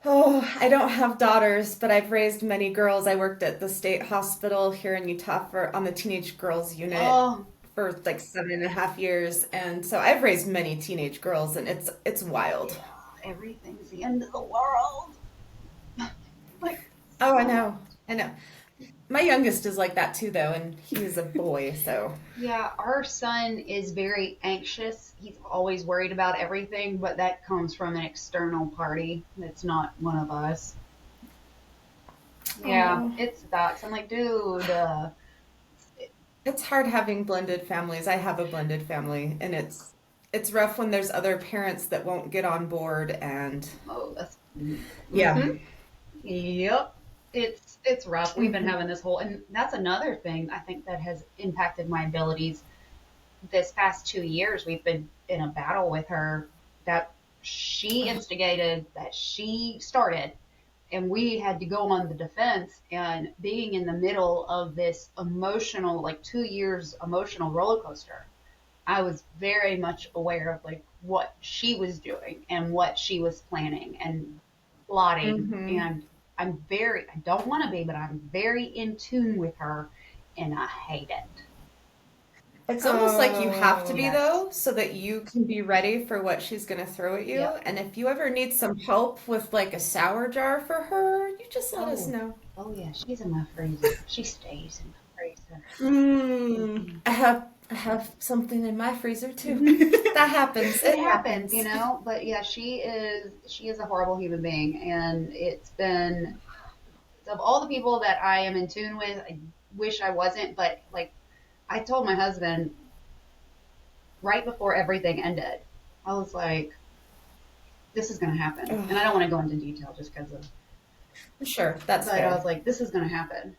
Oh, I don't have daughters, but I've raised many girls. I worked at the state hospital here in Utah on the teenage girls unit Oh, for like 7.5 years, and so I've raised many teenage girls, and it's wild. yeah, everything's the end of the world. Like, Oh, I so know, I know. My youngest is like that too, though, and he's a boy, so. yeah, our son is very anxious. He's always worried about everything, but that comes from an external party that's not one of us. Yeah, Oh, it sucks. I'm like, dude, it's hard having blended families. I have a blended family, and it's rough when there's other parents that won't get on board, and oh, that's, yeah. mm-hmm. Yep. It's rough. We've been Hmm. having this whole, and that's another thing I think that has impacted my abilities. This past 2 years, we've been in a battle with her that she instigated, that she started, and we had to go on the defense. And being in the middle of this emotional, like 2 years emotional roller coaster, I was very much aware of like what she was doing and what she was planning and plotting. Hmm. And I don't want to be, but I'm very in tune with her and I hate it. It's almost like you have to Oh. be, Yes. though, so that you can be ready for what she's going to throw at you. Yep. And if you ever need some help with like a sour jar for her, you just let us Oh, know. oh yeah, she's in my freezer. She stays in my Mm. I have something in my freezer too. That happens. It It happens, happens. but yeah, she is a horrible human being, and it's been of all the people that I am in tune with. I wish I wasn't, but like I told my husband right before everything ended, I was like, "This is going to happen," Ugh, and I don't want to go into detail just because of, sure, that's but I fair. was like, "This is going to happen,"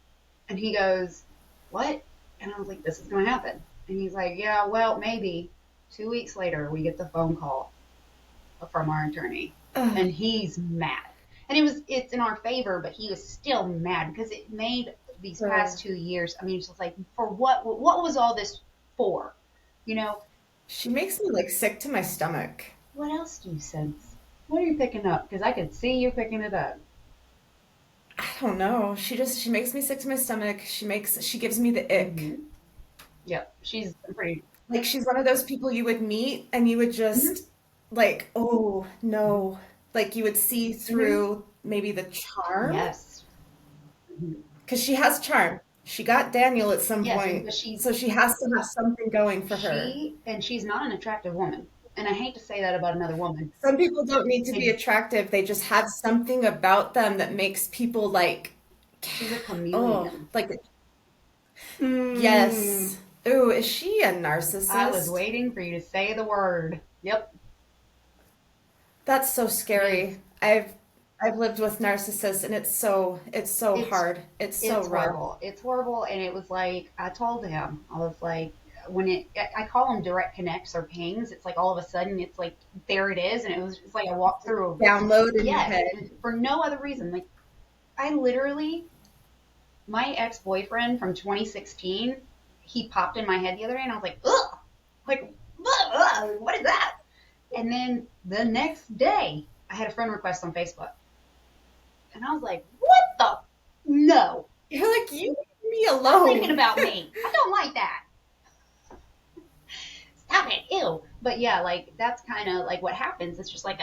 and he goes, "What?" And I was like, "This is going to happen," and he's like, "Yeah, well, maybe." 2 weeks later, we get the phone call from our attorney, Ugh, and he's mad. And it's in our favor, but he was still mad because it made these sure. past 2 years. I mean, it's just like for what was all this for? You know, She makes me like sick to my stomach. what else do you sense? What are you picking up? Because I could see you picking it up. I don't know. She makes me sick to my stomach. She gives me the ick. Hmm. Yep, she's pretty. Like she's one of those people you would meet and you would Hmm. just like, oh no. Like you would see Hmm. through maybe the charm Yes. Hmm. because she has charm. She got Daniel at some Yes, point, but she so she has to have something going for her. she and she's not an attractive woman, and I hate to say that about another woman. Some people don't need to be And attractive. They just have something about them that makes people like, she's a oh, chameleon. like, Mm. yes. Ooh, is she a I was narcissist? waiting for you to say the word. Yep, That's so it is. scary. I've lived with narcissists and it's so It's hard. It's so it's rough. horrible. It's horrible, and it was like I told him. I was like, when I call them direct connects or pings. It's like all of a sudden, it's like there it is, and it's like I walked through. Download in your Yes, head. and for no other reason. Like I literally, my ex boyfriend from 2016, he popped in my head the other day, and I was like, ugh, like, ugh, ugh, what is that? And then the next day, I had a friend request on Facebook. And I was like, what the? No. You're like, you leave me Stop thinking alone. about me. I don't like that. Stop it. Ew. But yeah, like that's kind of like what happens. It's just like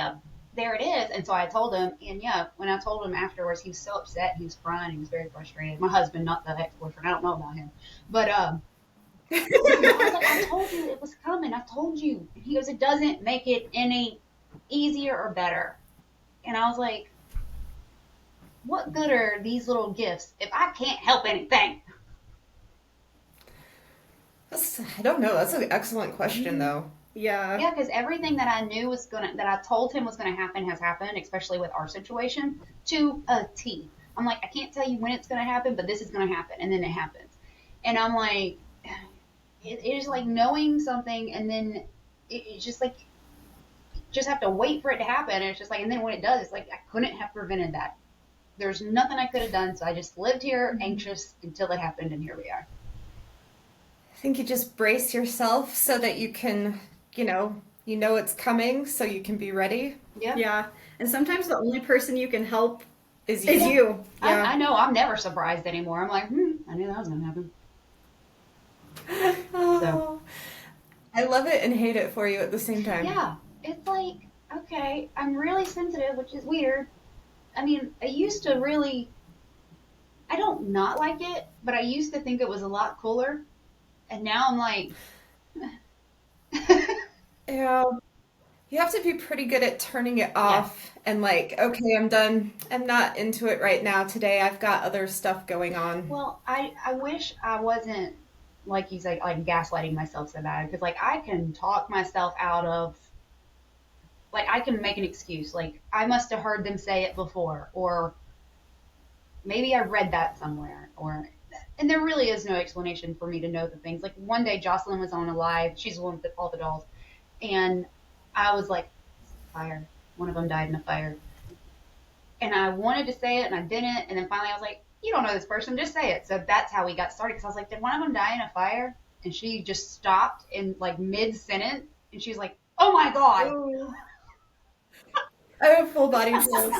there it is. And so I told him, and yeah, when I told him afterwards, he was so upset. He was crying. He was very frustrated. My husband, not the ex boyfriend. I don't know about him. But, I was like, I told you it was coming. I told you. And he goes, it doesn't make it any easier or better. And I was like, what good are these little gifts if I can't help anything? I don't know. That's an excellent question, Mm. though. Yeah. Yeah, because everything that I knew was that I told him was gonna happen has happened, especially with our situation to a T. I'm like, I can't tell you when it's gonna happen, but this is gonna happen, and then it happens. And I'm like, it is like knowing something, and then it's just like just have to wait for it to happen. And it's just like, and then when it does, it's like I couldn't have prevented that. There's nothing I could have done, so I just lived here anxious until it happened, and here we are. I think you just brace yourself so that you know it's coming, so you can be ready. Yeah, Yeah. And sometimes the only person you can help Is is you. yeah. you. I Yeah. know I'm never surprised anymore. I'm like, I knew that was gonna happen. So Oh, I love it and hate it for you at the same time. yeah, it's like okay, I'm really sensitive, which is weird. I mean, I used to really, I don't not like it, but I used to think it was a lot cooler, and now I'm like, Yeah. You have to be pretty good at turning it yes. off and like, okay, I'm done. I'm not into it right now today. I've got other stuff going on. Well, I wish I wasn't like you say, like gaslighting myself so bad because like I can talk myself out of like I can make an excuse like I must have heard them say it before or maybe I read that somewhere or and there really is no explanation for me to know the things. Like one day Jocelyn was on a live, she's the one with all the dolls, and I was like, fire. One of them died in a fire. And I wanted to say it and I didn't. And then finally I was like, you don't know this person, just say it. So that's how we got started. Because I was like, did one of them die in a fire? And she just stopped in like mid sentence and she's like, oh my God. Ooh. I have full body chills.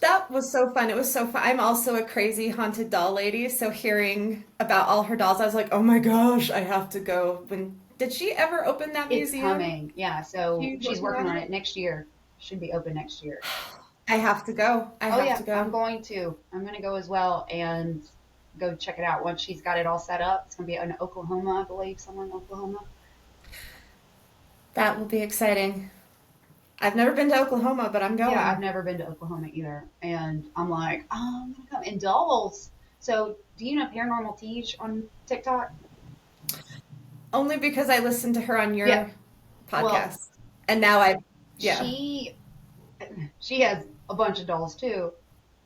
That was so fun. It was so fun. I'm also a crazy haunted doll lady, so hearing about all her dolls, I was like, "Oh my gosh, I have to go." When did she ever open that It's museum? coming. Yeah. So You she's working working on on it? it next year. Should be open next year. I have to go. I Oh, have yeah. to I'm go. going to. I'm going to go as well. And go check it out once she's got it all set up. It's gonna be in Oklahoma, I believe, somewhere in Oklahoma. That will be exciting. I've never been to Oklahoma, but I'm Yeah, I've going. never been to Oklahoma either, and I'm like, oh, I'm gonna come. And dolls. So, do you know Paranormal Teach on TikTok? Only because I listened to her on Yeah. your Well, podcast. And now yeah. she she has a bunch of dolls too.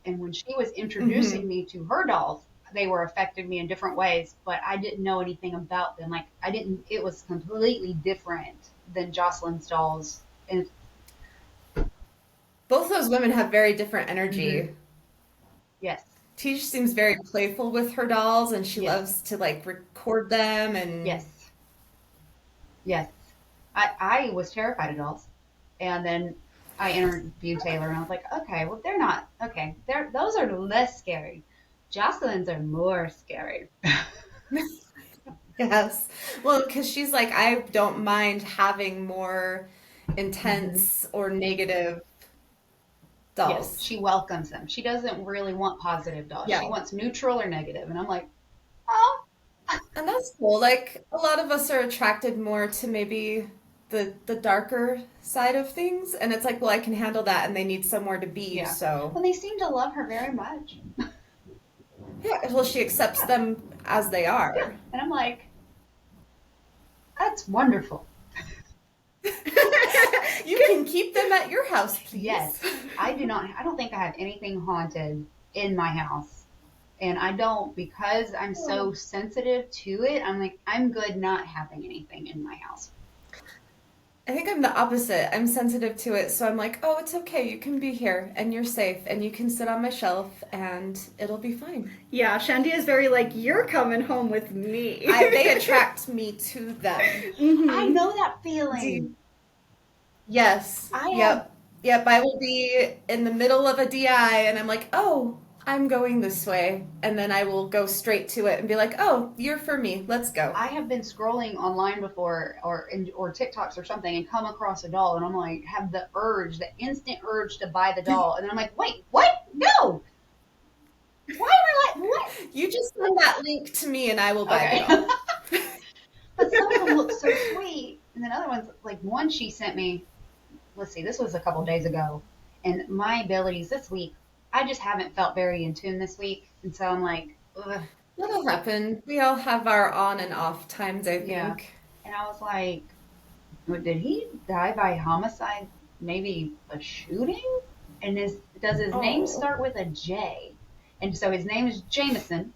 And when she was Hmm. introducing me to her dolls, they were affecting me in different ways, but I didn't know anything about them. Like I didn't. It was completely different than Jocelyn's dolls. And Both those women have very different hmm energy. yes, Tish seems very playful with her dolls and she yes, loves to like record them and yes, yes. I was terrified of dolls, and then I interviewed Taylor, and I was like, okay, well they're not okay. Those are less scary. Jocelyn's are more scary. yes. Well, because she's like, I don't mind having more hmm intense or negative Yes, dolls. she welcomes them. She doesn't really want positive dolls. Yeah. She wants neutral or negative, and I'm like, oh, And that's cool. Like a lot of us are attracted more to maybe the darker side of things, and it's like, well, I can handle that, and they need somewhere to be. yeah. So Well, they seem to love her very much. yeah, well, she accepts Yeah, them as they yeah. are. And I'm like, that's wonderful. You can keep them at your house, Yes, please. I do not. I don't think I have anything haunted in my house, and I don't because I'm so sensitive to it. I'm like, I'm good not having anything in my house. I think I'm the opposite. I'm sensitive to it, so I'm like, oh, it's okay. You can be here, and you're safe, and you can sit on my shelf, and it'll be fine. Yeah, Shandy is very like, you're coming home with me. They attract me to them. I hmm know that Do feeling. you- Yes. I have. Yep. Yep. I will be in the middle of a DI, and I'm like, oh, I'm going this way, and then I will go straight to it and be like, oh, you're for me. Let's go. I have been scrolling online before, or TikToks or something, and come across a doll, and I'm like, have the urge, the instant urge to buy the doll, and then I'm like, wait, what? No, why am I like what? You just send that link to me, and I will buy the Okay, doll. but some of them look so sweet, and then other ones, like one she sent me. Let's see, this was a couple days ago, and my abilities this week, I just haven't felt very in tune this week, and so I'm like, ugh, That'll happen. We all have our on and off times, I yeah, think. and I was like, what, did he die by homicide? Maybe a shooting? And does his name Oh. start with a J? And so his name is Jameson,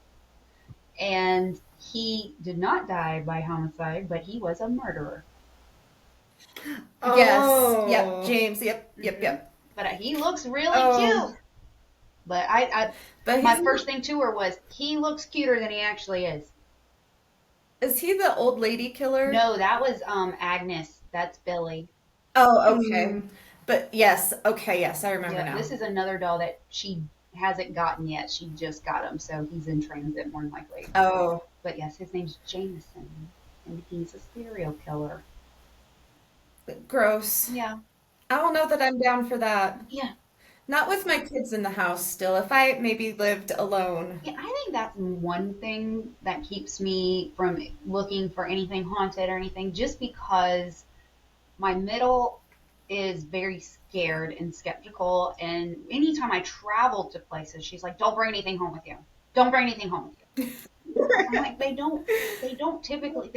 and he did not die by homicide, but he was a murderer. Yes. Yep. Oh. James. Yep. Yep. hmm Yep. But he looks really Oh. cute. But But my he's first thing to her was he looks cuter than he actually is. is he the old lady killer? No, that was Agnes. That's Billy. Oh, okay. Mm. But yes, okay, yes, I remember Yep, now. this is another doll that she hasn't gotten yet. She just got him, so he's in transit more than likely. Oh, But yes, his name's Jameson, and he's a serial killer. gross. Yeah, I don't know that I'm down for that. yeah, Not with my kids in the house still. If I maybe lived alone. yeah. I think that's one thing that keeps me from looking for anything haunted or anything, just because my middle is very scared and skeptical. And anytime I travel to places, she's like, "Don't bring anything home with you. Don't bring anything home with you." I'm like, they don't typically.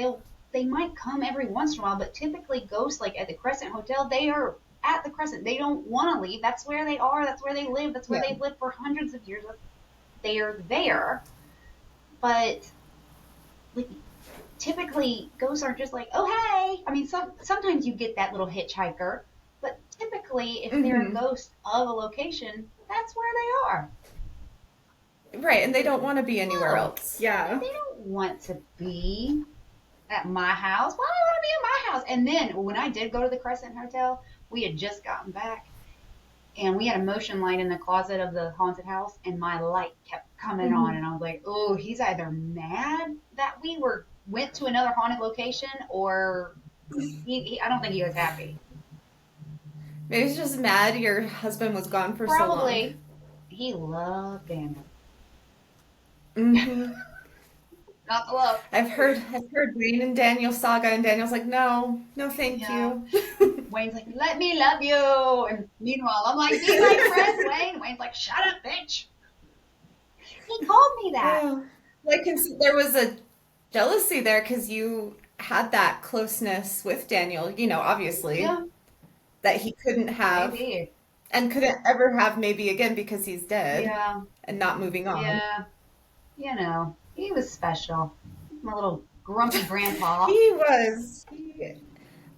They might come every once in a while, but typically ghosts like at the Crescent Hotel, they are at the Crescent. They don't want to leave. That's where they are. That's where they live. That's where Yeah. they've lived for hundreds of years. They're there. But like typically ghosts aren't just like, oh hey. I mean, sometimes you get that little hitchhiker, but typically if they're a Hmm. ghost of a location, that's where they are. Right, and they don't want to be anywhere No, else. Yeah. they don't want to be at my house. Why do I want to be at my house? And then when I did go to the Crescent Hotel, we had just gotten back, and we had a motion light in the closet of the haunted house, and my light kept coming on, Hmm. and I was like, oh, he's either mad that we went to another haunted location, or I don't think he was happy. Maybe he's just mad your husband was gone for so long. Probably he loved Daniel. Mm-hmm. Not the love. I've heard Wayne and Daniel saga, and Daniel's like, no, no, thank Yeah. you. Wayne's like, let me love you. And meanwhile, I'm like, be my friend, Wayne. Wayne's like, shut up, bitch. He told me that. Oh, like, 'cause there was a jealousy there because you had that closeness with Daniel, obviously, Yeah, that he couldn't have maybe. and couldn't ever have maybe again because he's dead Yeah, and not moving on. yeah. He was special. My little grumpy grandpa. He was.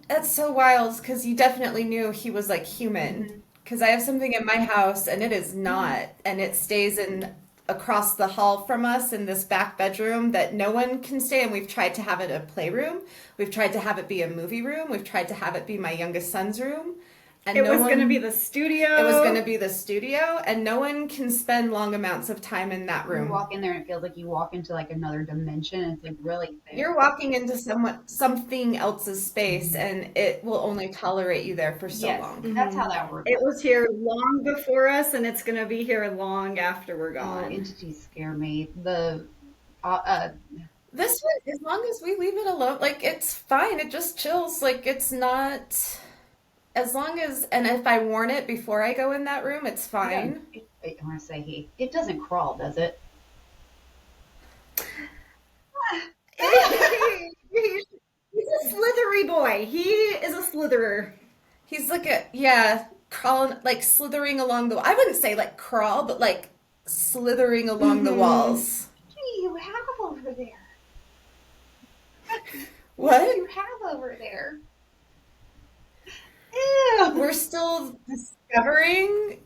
That's so wild because you definitely knew he was like human. Hmm. Because I have something in my house and it is not, and it stays in across the hall from us in this back bedroom that no one can stay. And we've tried to have it a playroom. We've tried to have it be a movie room. We've tried to have it be my youngest son's room, and It no was going to be one. the studio. It was going to be the studio, and no one can spend long amounts of time in that You room. walk in there and it feels like you walk into like another dimension. It's like really thick. You're walking into something else's space, and it will only tolerate you there for so Yes, long. that's how that works. It was here long before us, and it's going to be here long after we're Oh, gone. entities scare me. Uh, This one, as long as we leave it alone, like it's fine. It just chills. Like it's not, as long as, and if I warn it before I go in that room, it's yeah, fine. I want to say it doesn't crawl, does it? He's a slithery boy. He is a slitherer. He's like yeah, crawling, like slithering along the, I wouldn't say like crawl, but like slithering along the Mm-hmm. walls. What do you have over there? What do What? you have over there? Ew. We're still discovering,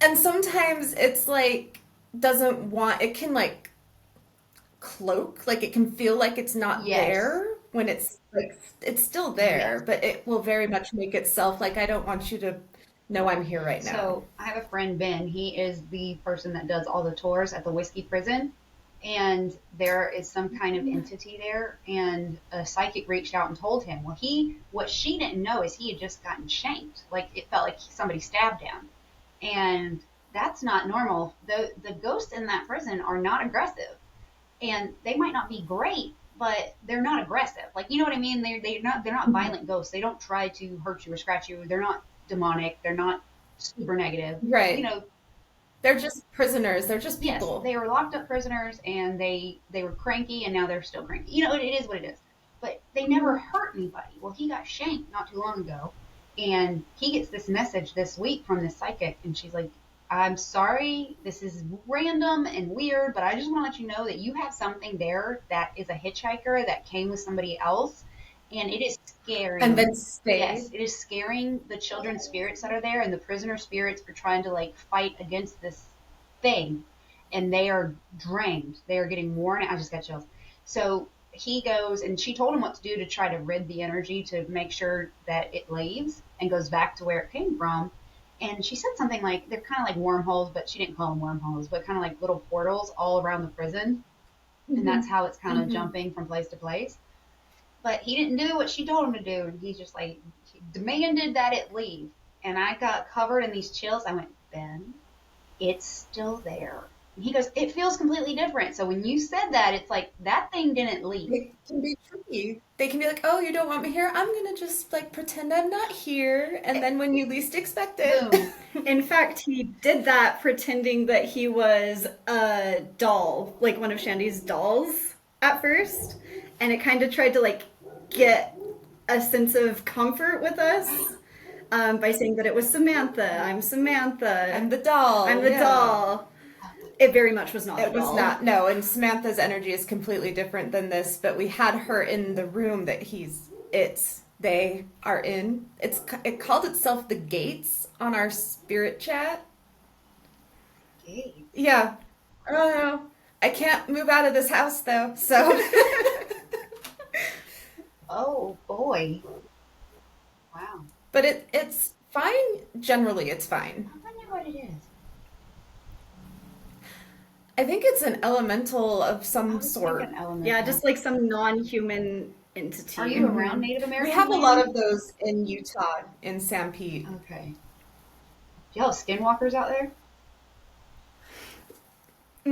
and sometimes it's like, doesn't want, it can like cloak, like it can feel like it's not Yes. there when it's like it's still Yes. there, but it will very much make itself like I don't want you to know I'm here right now. So I have a friend, Ben. He is the person that does all the tours at the whiskey prison. And there is some kind of entity there. And a psychic reached out and told him, well, what she didn't know is he had just gotten shanked. Like it felt like somebody stabbed him. And that's not normal. The ghosts in that prison are not aggressive. And they might not be great, but they're not aggressive. Like you know what I mean? They're not violent ghosts. They don't try to hurt you or scratch you. They're not demonic. They're not super negative. You Right. know, They're just prisoners. They're just yes, people. they were locked up prisoners and they were cranky and now they're still cranky. It is what it is. But they never hurt anybody. Well, he got shanked not too long ago, and he gets this message this week from this psychic, and she's like, "I'm sorry, this is random and weird, but I just want to let you know that you have something there that is a hitchhiker that came with somebody else, and it is And scaring." then Yes, stayed. it is scaring the children's spirits that are there, and the prisoner spirits are trying to like fight against this thing, and they are drained. They are getting worn out. I just got chills. So he goes, and she told him what to do to try to rid the energy to make sure that it leaves and goes back to where it came from. And she said something like they're kind of like wormholes, but she didn't call them wormholes, but kind of like little portals all around the prison. And Hmm. that's how it's kind of Hmm. jumping from place to place. But he didn't do what she told him to do. And he's just like, he demanded that it leave. And I got covered in these chills. I went, Ben, it's still there. And he goes, it feels completely different. So when you said that, it's like that thing didn't leave. It can be tricky. They can be like, "Oh, you don't want me here? I'm gonna just like pretend I'm not here." And then when you least expect it, Boom. In fact, he did that pretending that he was a doll, like one of Shandy's dolls at first. And it kind of tried to like get a sense of comfort with us by saying that it was Samantha. I'm I'm Samantha. the doll. I'm the Yeah. doll. It very much was not It a was doll. not, no, and Samantha's energy is completely different than this, but we had her in the room that they are in. It called itself the Gates on our spirit chat. Okay. Yeah. I don't know. I can't move out of this house though, so. Oh boy. Wow. But it's fine. Generally, it's fine. I wonder what it is. I think it's an elemental of I some was sort. thinking elemental. Yeah, just like some non human Are you entity. around Hmm. Native We American have a lot land? of those in Utah, in San Pete. Okay. Do y'all have skinwalkers out there?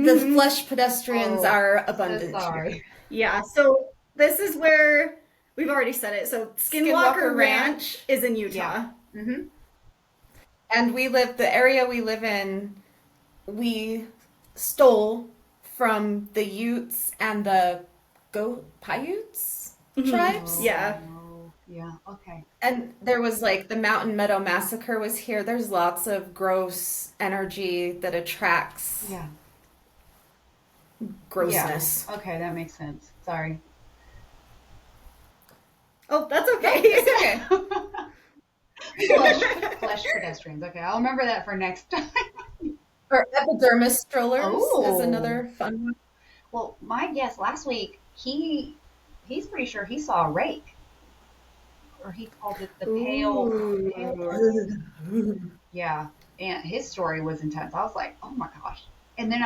The Hmm. flesh pedestrians Oh, are so abundant here. sorry. Yeah, so this is where we've already said it. So Skinwalker Skinwalker Ranch Ranch. is in Yeah. Utah. Mm-hmm. And the area we live in, we stole from the Utes and the Go Paiutes Hmm. tribes. Oh Yeah. no. Yeah. Okay. And there was like the Mountain Meadow Massacre was here. There's lots of gross energy that attracts Yeah. Yeah. grossness. Okay, that makes sense. Sorry. Oh, that's No, okay. it's okay. Flesh pedestrians. Okay, I'll remember that for next time. Or epidermis strollers is Oh. another fun one. Well, my guess last week, he's pretty sure he saw a rake, or he called it the pale Ooh. horse. Yeah, and his story was intense. I was like, oh my gosh. And then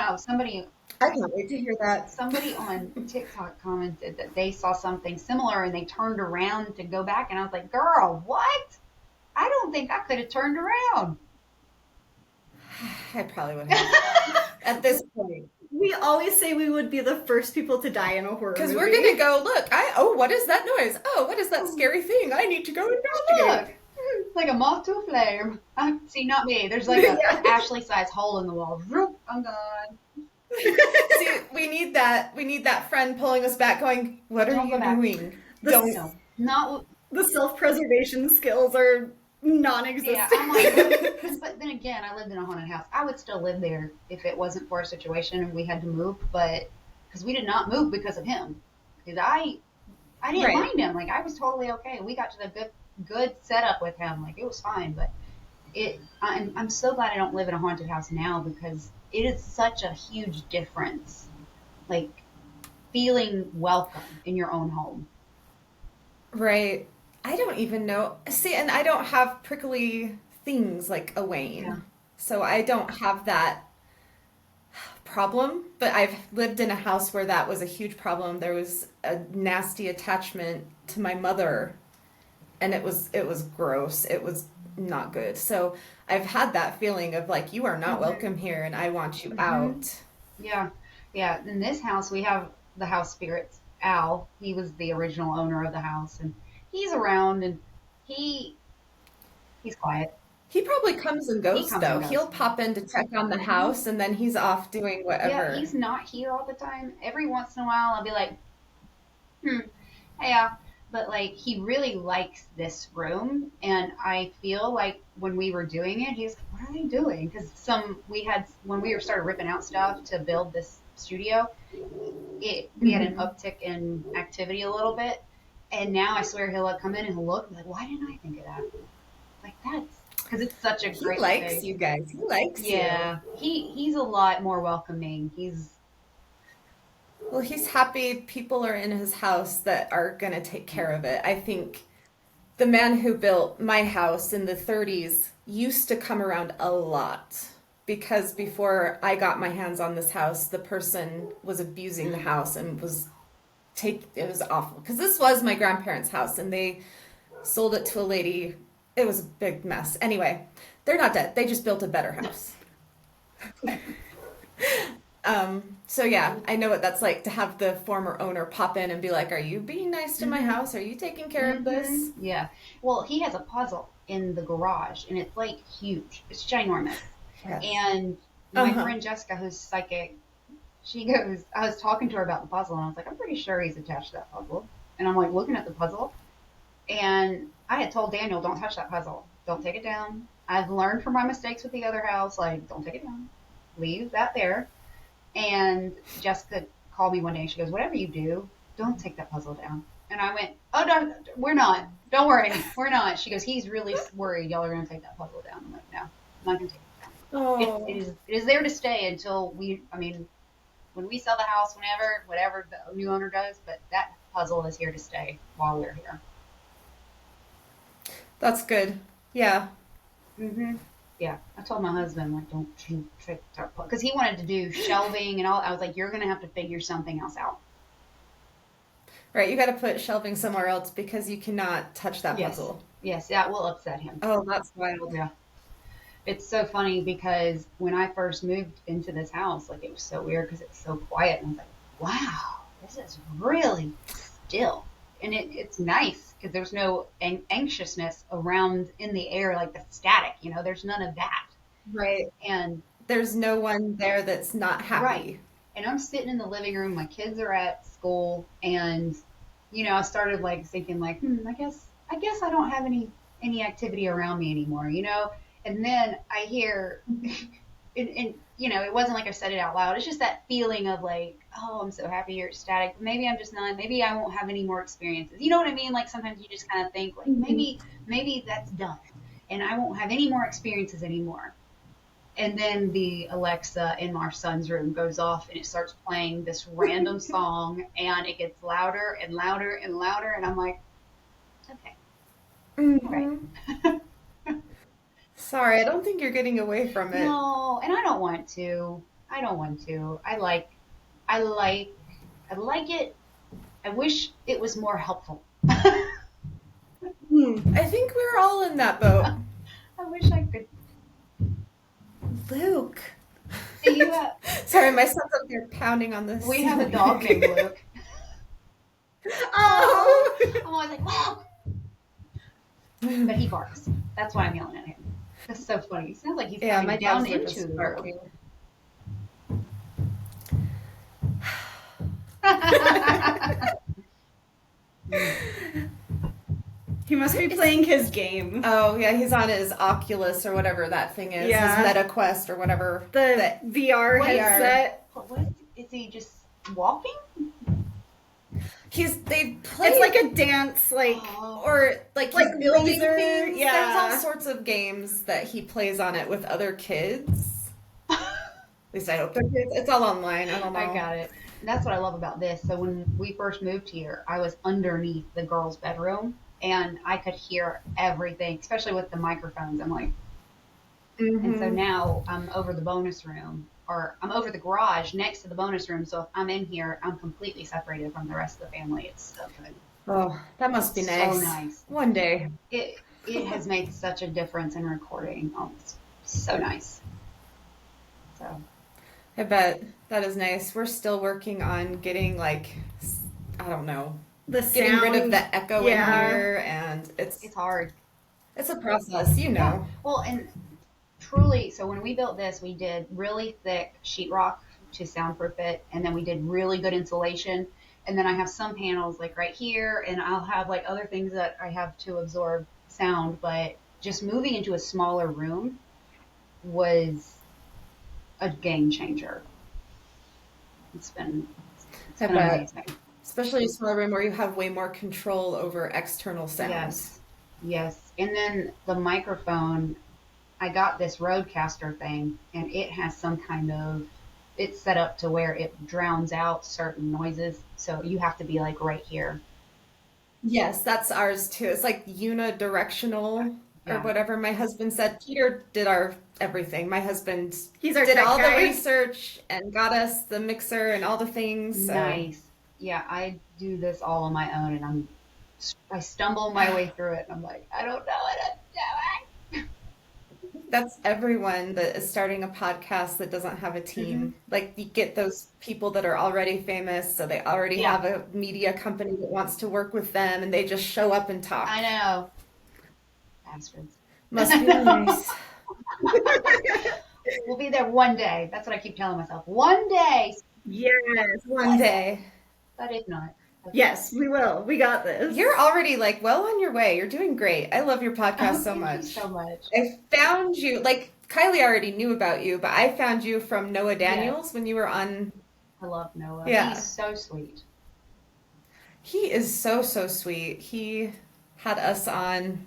I can't wait to hear that. somebody on TikTok commented that they saw something similar and they turned around to go back, and I was like, girl, what? I don't think I could have turned around. I probably would have at this point. We always say we would be the first people to die in a horror Because we're movie. gonna go, look, what is that noise? Oh, what is that scary thing? I need to go investigate. Look, like a moth to a flame. See, not me. There's like a Yeah. Ashley-sized hole in the wall. Vroom, I'm gone. See, we need that friend pulling us back, going, what are Don't go you back. doing? The, Don't. No, not. the self-preservation skills are Yeah, non-existent. I'm like, but then again, I lived in a haunted house. I would still live there if it wasn't for a situation and we had to move, but because we did not move because of him. Because I didn't Right. mind him. Like I was totally okay. We got to the good setup with him. Like it was fine. But I'm so glad I don't live in a haunted house now because it is such a huge difference. Like feeling welcome in your own home. Right. I don't even know. See, and I don't have prickly things like Yeah. Elaine. So I don't have that problem, but I've lived in a house where that was a huge problem. There was a nasty attachment to my mother, and it was gross. It was not good. So I've had that feeling of like you are not Hmm. welcome here and I want you Hmm. out. Yeah. Yeah. In this house, we have the house spirits. Al, he was the original owner of the house, and he's around, and he he's quiet. He probably comes and He goes comes though. and He'll goes. pop in to check on the Hmm. house and then he's off doing Yeah, whatever. he's not here all the time. Every once in a while, I'll be like, hmm, yeah. But like, he really likes this room, and I feel like when we were doing it, he's like, "What are they doing?" Because we had when we were started ripping out stuff to build this studio, it we had an Mhm. uptick in activity a little bit, and now I swear he'll come in and he'll look and be like, "Why didn't I think of that?" Like that's because it's such a He great likes space. you guys. He likes you. Yeah, he's a lot more welcoming. He's Well, he's happy people are in his house that are going to take care of it. I think the man who built my house in the 30s used to come around a lot because before I got my hands on this house, the person was abusing the house and it was awful because this was my grandparents' house and they sold it to a lady. It was a big mess. Anyway, they're not dead. They just built a better house. So yeah, I know what that's like to have the former owner pop in and be like, "Are you being nice to my mm-hmm, house? Are you taking care of mm-hmm, this?" yeah. Well, he has a puzzle in the garage, and it's like huge. It's ginormous. Yes. And my Uh-huh. friend Jessica, who's psychic, she goes, I was talking to her about the puzzle, and I was like, I'm pretty sure he's attached to that puzzle. And I'm like looking at the puzzle, and I had told Daniel, don't touch that puzzle. Don't take it down. I've learned from my mistakes with the other house, like, don't take it down. Leave that there. And Jessica called me one day and she goes, whatever you do, don't take that puzzle down. And I went, oh, no, we're not. Don't worry. We're not. She goes, he's really worried y'all are going to take that puzzle down. I'm like, no, I'm not going to take it down. Oh, It is there to stay until I mean, when we sell the house, whatever the new owner does, but that puzzle is here to stay while we're here. that's good. Yeah. Hmm. Yeah, I told my husband like, don't you take that because he wanted to do shelving and all. I was like, you're gonna have to figure something else out. Right, you got to put shelving somewhere else because you cannot touch that Yes, puzzle. yes, that will upset him. Oh, that's wild. Yeah, It's so funny because when I first moved into this house, like it was so weird because it was so quiet, and I was like, wow, this is really still. And it's nice because there's no anxiousness around in the air, like the static, there's none of that. Right. And There's no one there that's not right. happy. And I'm sitting in the living room, my kids are at school, and I started like thinking like, I guess I don't have any activity around me anymore. And then I hear and it wasn't like I said it out loud. It's just that feeling of like, oh, I'm so happy you're ecstatic. Maybe I'm just not. Maybe I won't have any more experiences. You know what I mean? Like sometimes you just kind of think like Mhm. maybe that's done, and I won't have any more experiences anymore. And then the Alexa in our son's room goes off and it starts playing this random song and it gets louder and louder and louder. And I'm like, okay, all right. Mhm. Sorry, I don't think you're getting away from it. No, and I don't want to. I don't want to. I like, I like it. I wish it was more helpful. I I think we're all in that boat. wish I could. Luke. See you at, Sorry, my son's up there pounding on the we have a ceiling. dog named Luke. Oh. I'm always like, wow. But he barks. That's why I'm yelling at him. That's so funny. He sounds like he's Yeah, my coming down dogs were into just the barking. room. He must be playing his game. Oh, yeah, he's on his Oculus or whatever that thing is. Yeah. His Meta Quest or whatever. The that- VR What- headset. What is he just walking? They play It's like a dance, or like like he's building laser, things. yeah. There's all sorts of games that he plays on it with other kids. At least I hope they're kids. It's all online. I don't know. I got it. That's what I love about this. So when we first moved here, I was underneath the girls' bedroom and I could hear everything, especially with the microphones. I'm like, and so Mhm. now I'm over the bonus room or I'm over the garage next to the bonus room. So if I'm in here, I'm completely separated from the rest of the family. It's so good. Oh, that must be So nice. nice. One day. It has made such a difference in recording. Oh, it's so nice. So I bet that is nice. We're still working on getting like I don't know, The getting rid of sound. the echo Yeah. in here, and it's hard. it's a process, you Yeah. know. Well, and truly, so when we built this, we did really thick sheetrock to soundproof it, and then we did really good insulation. And then I have some panels like right here, and I'll have like other things that I have to absorb sound. But just moving into a smaller room was a game changer. It's been it's I been bet. amazing. Especially a small room where you have way more control over external sounds. Yes, yes. And then the microphone, I got this Rodecaster thing, and it has some kind of it's set up to where it drowns out certain noises. So you have to be like right here. Yes, that's ours too. It's like unidirectional or Yeah. whatever my husband said. Peter did our everything. My husband He's our did tech all the guy. research and got us the mixer and all the things. So Nice. Yeah, I do this all on my own, and I stumble my way through it. And I'm like, I don't know what I'm doing. that's everyone that is starting a podcast that doesn't have a team. Like you get those people that are already famous, so they already Yeah. have a media company that wants to work with them and they just show up and talk. I know, bastards. Must be nice. We'll be there one day. That's what I keep telling myself. One day, Yes. One day. but if not, Yes, we will. We got this. You're already like well on your way. You're doing great. I love your podcast so thank you much. so much. I found you, like Kylie already knew about you, but I found you from Noah Daniels when you were on. I love Noah. Yeah. He's so sweet. He is so, so sweet. He had us on.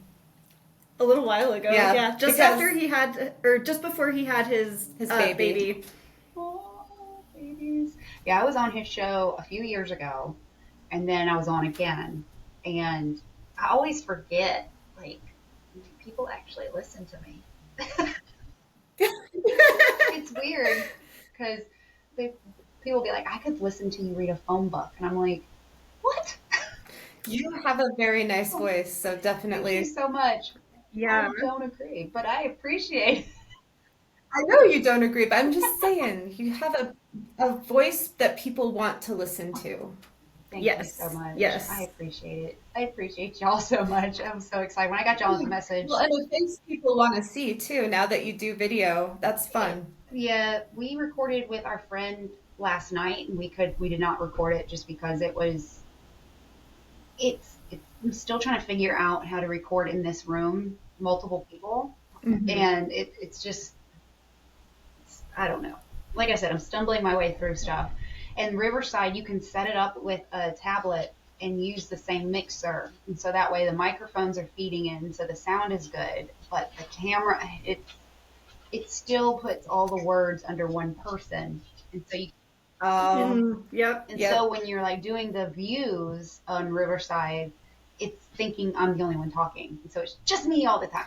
A little while ago. Yeah, Yeah. Just because- after he had, or just before he had his baby. Oh, babies. Yeah, I was on his show a few years ago, and then I was on again, and I always forget, like, people actually listen to me. It's weird because people be like, I could listen to you read a phone book, and I'm like, what? You have a very nice voice, so Thank you definitely. so much. Yeah. I don't agree, but I appreciate it. I know you don't agree, but I'm just saying you have a voice that people want to listen to. Thank you so Yes. much. I Yes. appreciate it. I appreciate y'all so much. I'm so excited. When I got y'all's Well, message, and a face people want to see too, now that you do video. That's it, fun. yeah, we recorded with our friend last night, and we did not record it just because I'm still trying to figure out how to record in this room multiple people, Hmm. and it's just I don't know. Like I said, I'm stumbling my way through stuff. And Riverside, you can set it up with a tablet and use the same mixer. And so that way the microphones are feeding in, so the sound is good. But the camera, it still puts all the words under one person. And so Oh, Yep. yep. when you're like doing the views on Riverside, it's thinking I'm the only one talking. And so it's just me all the time.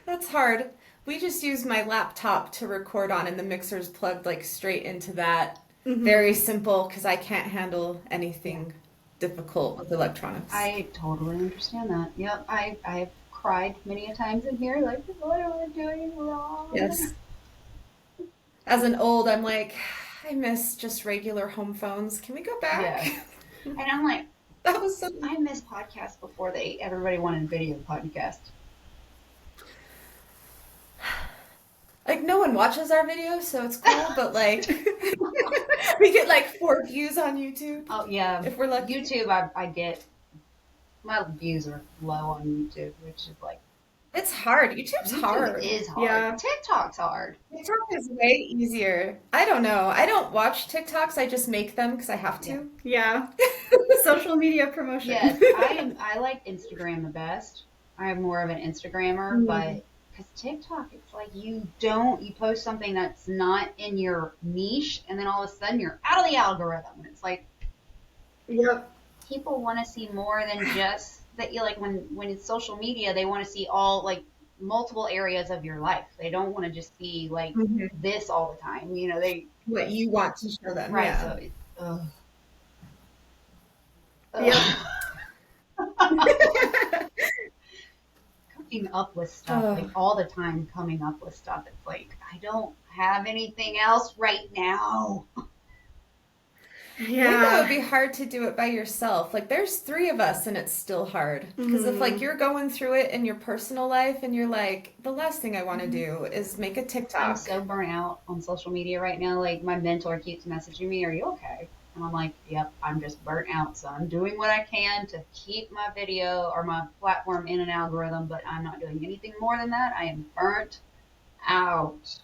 That's hard. We just use my laptop to record on, and the mixer's plugged like straight into that. Very simple because I can't handle anything difficult with electronics. I totally understand that. Yep, I've cried many a times in here, like, what am I doing wrong? Yes. As an old, I'm like, I miss just regular home phones. Can we go back? Yes, and I'm like, That was so. I miss podcasts before everybody wanted video podcast. Like no one watches our videos, so it's cool, but like we get like 4 views on YouTube Oh yeah, if we're lucky. YouTube, I get my views are low on YouTube, which is like It's hard. YouTube's YouTube hard. is hard. Yeah. TikTok's hard. TikTok is way easier. I don't know. I don't watch TikToks. I just make them because I have Yeah. to. Yeah. Social media promotion. Yes, I like Instagram the best. I'm more of an Instagrammer, Mm. but because TikTok, it's like you post something that's not in your niche, and then all of a sudden you're out of the algorithm. And it's like Yep. people want to see more than just that. You like when it's social media, they want to see all like multiple areas of your life. They don't want to just see like Mhm. this all the time. You know, they What you want to show them. right. Yeah. So it's ugh. Yep. Coming up with stuff like Oh. all the time coming up with stuff, it's like I don't have anything else right now. I think that would Yeah. be hard to do it by yourself. Like, there's 3 of us, and it's still hard. Because if, like, you're going through it in your personal life, and you're like, the last thing I want to do is make a I'm TikTok. so burnt out on social media right now. Like my mentor keeps messaging me, "Are you okay?" And I'm like, "Yep, I'm just burnt out. So I'm doing what I can to keep my video or my platform in an algorithm, but I'm not doing anything more than that. I am burnt out."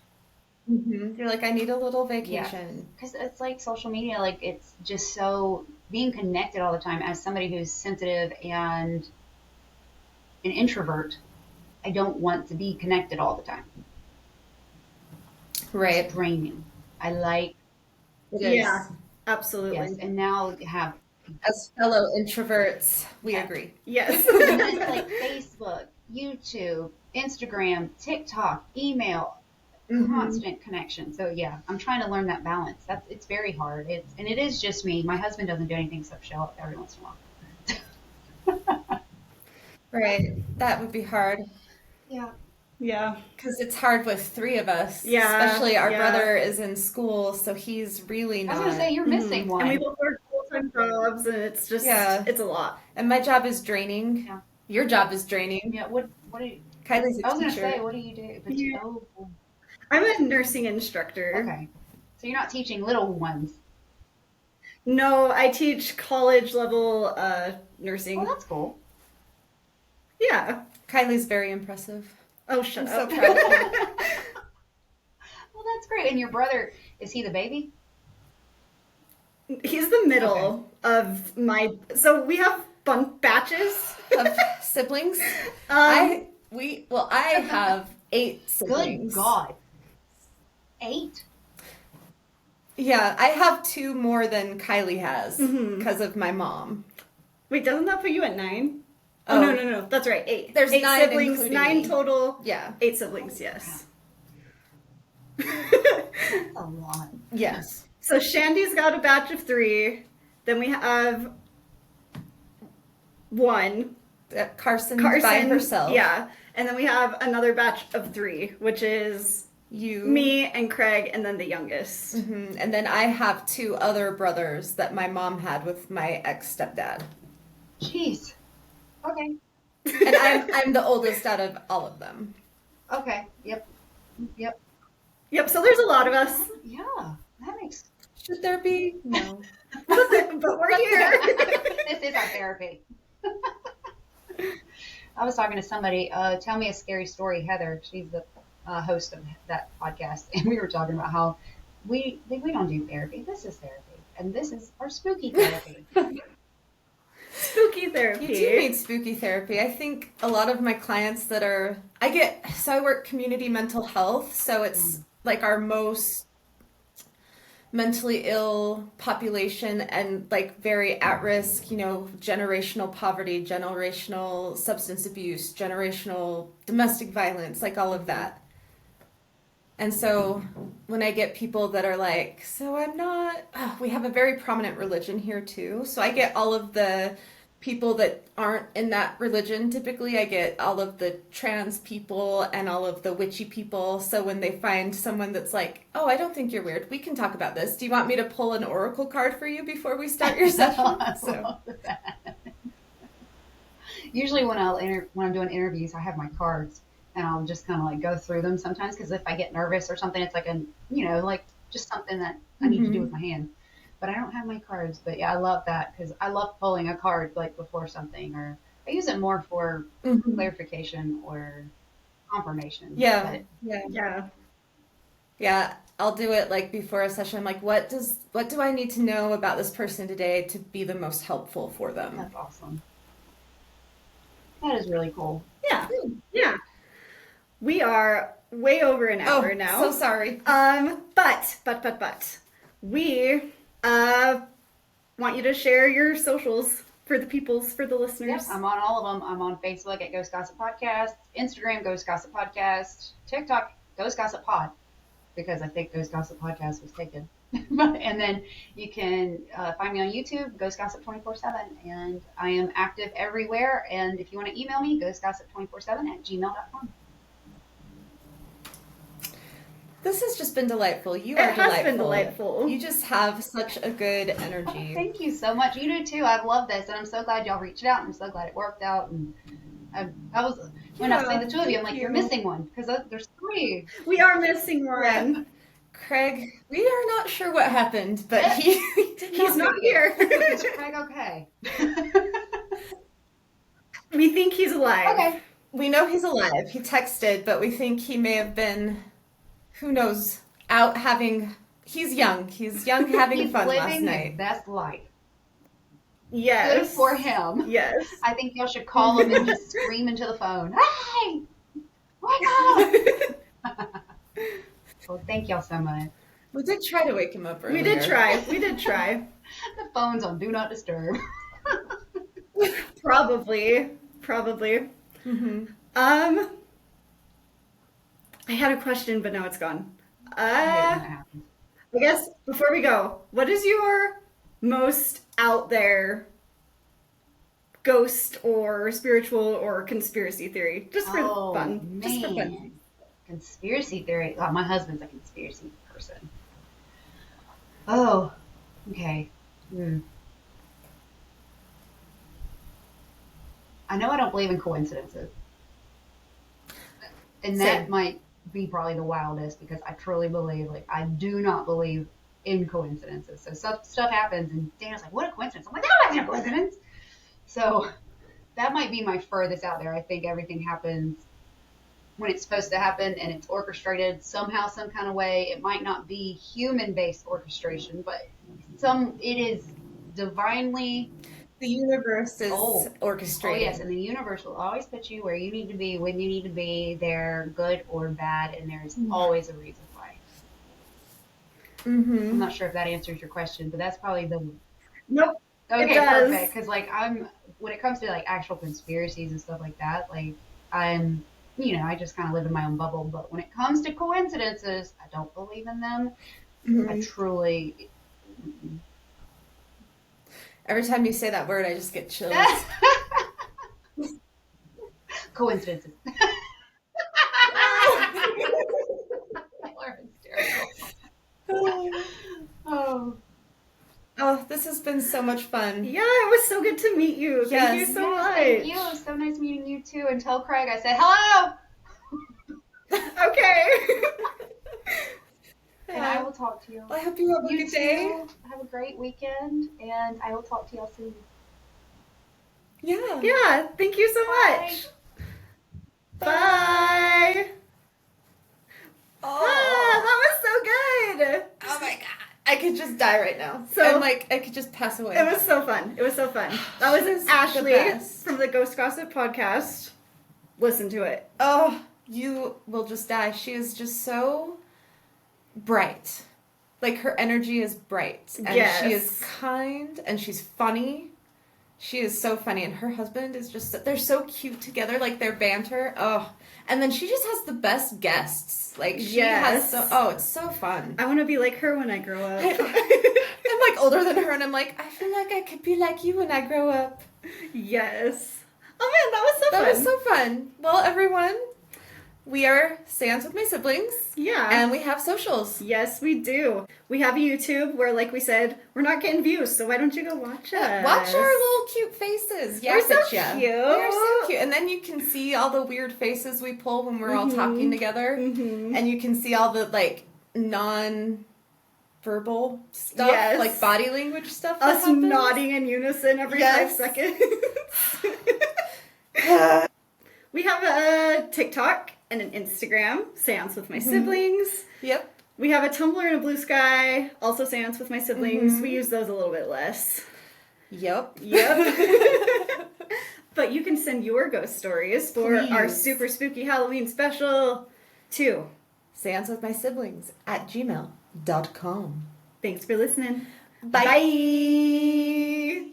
You're like, I need a little Yeah, vacation. because it's like social media, like it's just so being connected all the time. As somebody who's sensitive and an introvert, I don't want to be connected all the time. It's Right. draining. I like It Yeah. is. yes, Absolutely. and now have As fellow introverts, we yeah, agree. Yes. and then it's like Facebook, YouTube, Instagram, TikTok, email, Hmm. constant connection. So yeah, I'm trying to learn that balance. It's very hard. It is just me. My husband doesn't do anything except show up every once in a while. Right. That would be hard. Yeah. Yeah. Because it's hard with 3 of us, Yeah. especially our Yeah. brother is in school, so he's really I was gonna say not. you're missing And we one. both work full-time jobs, and it's just, Yeah. it's a lot. And my job is draining. Yeah. Your job is draining. Yeah. What do you? Kylie's a I was gonna say teacher. what do you do? But Yeah. oh, I'm a nursing instructor. okay. So you're not teaching little ones. No, I teach college level Well, nursing. that's cool. Yeah. Kylie's very impressive. Oh, I'm shut so up. proud of her. Well, that's great. And your brother, is he the baby? He's the middle of my. So we have batches. Of siblings. Um, I have 8 Good siblings. God. 8? Yeah, I have 2 more than Kylie has Mhm. because of my mom. Wait, doesn't that put you at 9? Oh, Oh. no. That's right. 8. There's 8 9 siblings, including 9 me. total. Yeah. 8 siblings, yes. That's a lot. Yes. So Shandy's got a batch of 3. Then we have 1. Carson's by herself. Yeah. And then we have another batch of 3, which is You, me and Craig, and then the youngest. and then I have 2 other brothers that my mom had with my ex-stepdad. Jeez. Okay. And I'm the oldest out of all of them. Okay. Yep. Yep. Yep, so there's a lot of us. Yeah. That makes. Should there be? No. But we're here. This is our therapy. I was talking to somebody. Tell me a scary story, Heather. She's the host of that podcast, and we were talking about how we don't do therapy. This is therapy, and this is our spooky therapy. Spooky therapy. You do need spooky therapy. I think a lot of my clients that are, I work community mental health, so it's like our most mentally ill population and like very at risk, generational poverty, generational substance abuse, generational domestic violence, like all of that. And so when I get people that are like, we have a very prominent religion here too. So I get all of the people that aren't in that religion. Typically I get all of the trans people and all of the witchy people. So when they find someone that's like, oh, I don't think you're weird, we can talk about this. Do you want me to pull an oracle card for you before we start your session? So. Usually when I'm doing interviews, I have my cards. And I'll just kind of like go through them sometimes because if I get nervous or something, it's like like just something that I need to do with my hand. But I don't have my cards. But yeah, I love that because I love pulling a card like before something, or I use it more for clarification or confirmation. Yeah, Yeah. Yeah, I'll do it like before a session. I'm like, what do I need to know about this person today to be the most helpful for them? That's awesome. That is really cool. Yeah. Yeah. We are way over an hour now. So sorry. But we want you to share your socials for the listeners. Yep, I'm on all of them. I'm on Facebook at Ghost Gossip Podcast, Instagram Ghost Gossip Podcast, TikTok Ghost Gossip Pod, because I think Ghost Gossip Podcast was taken. And then you can find me on YouTube, Ghost Gossip 24/7, and I am active everywhere. And if you want to email me, ghostgossip247@gmail.com. This has just been delightful. You It are has delightful. been delightful. You just have such a good energy. Thank you so much. You do too. I've loved this, and I'm so glad y'all reached out. I'm so glad it worked out. And I was when I say the 2 of you, I'm like, you're missing one because there's 3. We are missing one. Yeah. Craig, we are not sure what happened, but he's not here. Is Craig okay? We think he's alive. Okay. We know he's alive. He texted, but we think he may have been, who knows, out having. He's young. He's young, having He's fun last living night. his best life. Yes. Good for him. Yes. I think y'all should call him and just scream into the phone. Hey, wake up! Well, thank y'all so much. We did try to wake him up earlier. We did try. The phone's on Do Not Disturb. Probably. Mm-hmm. I had a question, but now it's gone. I guess before we go, what is your most out there ghost or spiritual or conspiracy theory? Just for fun. Man. Just for fun. Conspiracy theory. Oh, my husband's a conspiracy person. Oh, okay. I know I don't believe in coincidences. And that might be probably the wildest because I truly believe, I do not believe in coincidences. So stuff happens and Dana's like, what a coincidence. I'm like, that wasn't a coincidence. So that might be my furthest out there. I think everything happens when it's supposed to happen and it's orchestrated somehow, some kind of way. It might not be human-based orchestration, but it is divinely. The universe is orchestrated. Oh, yes, and the universe will always put you where you need to be, when you need to be. They're good or bad, and there's always a reason why. Mm-hmm. I'm not sure if that answers your question, but that's probably the... Nope. Okay, perfect. Because, when it comes to, actual conspiracies and stuff like that, I'm... I just kind of live in my own bubble. But when it comes to coincidences, I don't believe in them. Mm-hmm. I truly... Every time you say that word, I just get chills. coincidences. Y'all are hysterical. Oh. Oh, this has been so much fun. Yeah, it was so good to meet you. Thank you Yes. so much. Thank you. It was so nice meeting you too. And tell Craig I said hello. Okay. And I will talk to you. I hope you have a You good day. too. Have a great weekend, and I will talk to y'all soon. Yeah. Yeah, thank you so much. Bye. Ah, that was so good. Oh my god. I could just die right now. So- I'm like, I could just pass away. It was so fun. It was so fun. That was She's the Ashley best. from the Ghost Gossip podcast. Listen to it. Oh, you will just die. She is just so bright. Like, her energy is bright. And Yes. she is kind, and she's funny. She is so funny. And her husband is just, they're so cute together. Like, their banter. Oh. And then she just has the best guests. Like, she has Yes. so, oh, it's so fun. I want to be like her when I grow up. I'm like older than her, and I'm like, I feel like I could be like you when I grow up. Yes. Oh man, that was so That fun. was so fun. Well, everyone, we are Seance with My Siblings, Yeah. and we have socials. Yes, we do. We have a YouTube where, like we said, we're not getting views, so why don't you go watch us? Watch our little cute faces. We're so at ya. cute. We are so cute. And then you can see all the weird faces we pull when we're all talking together. Mhm. And you can see all the, like, non-verbal stuff, Yes. like body language stuff. that Us happens. nodding in unison every Yes. 5 seconds. We have a TikTok and an Instagram, Seance with My Siblings. Yep. We have a Tumblr and a Blue Sky, also Seance with My Siblings. We use those a little bit less. Yep. Yep. But you can send your ghost stories for our Please. super spooky Halloween special to. seancewithmysiblings@gmail.com. Thanks for listening. Bye. Bye.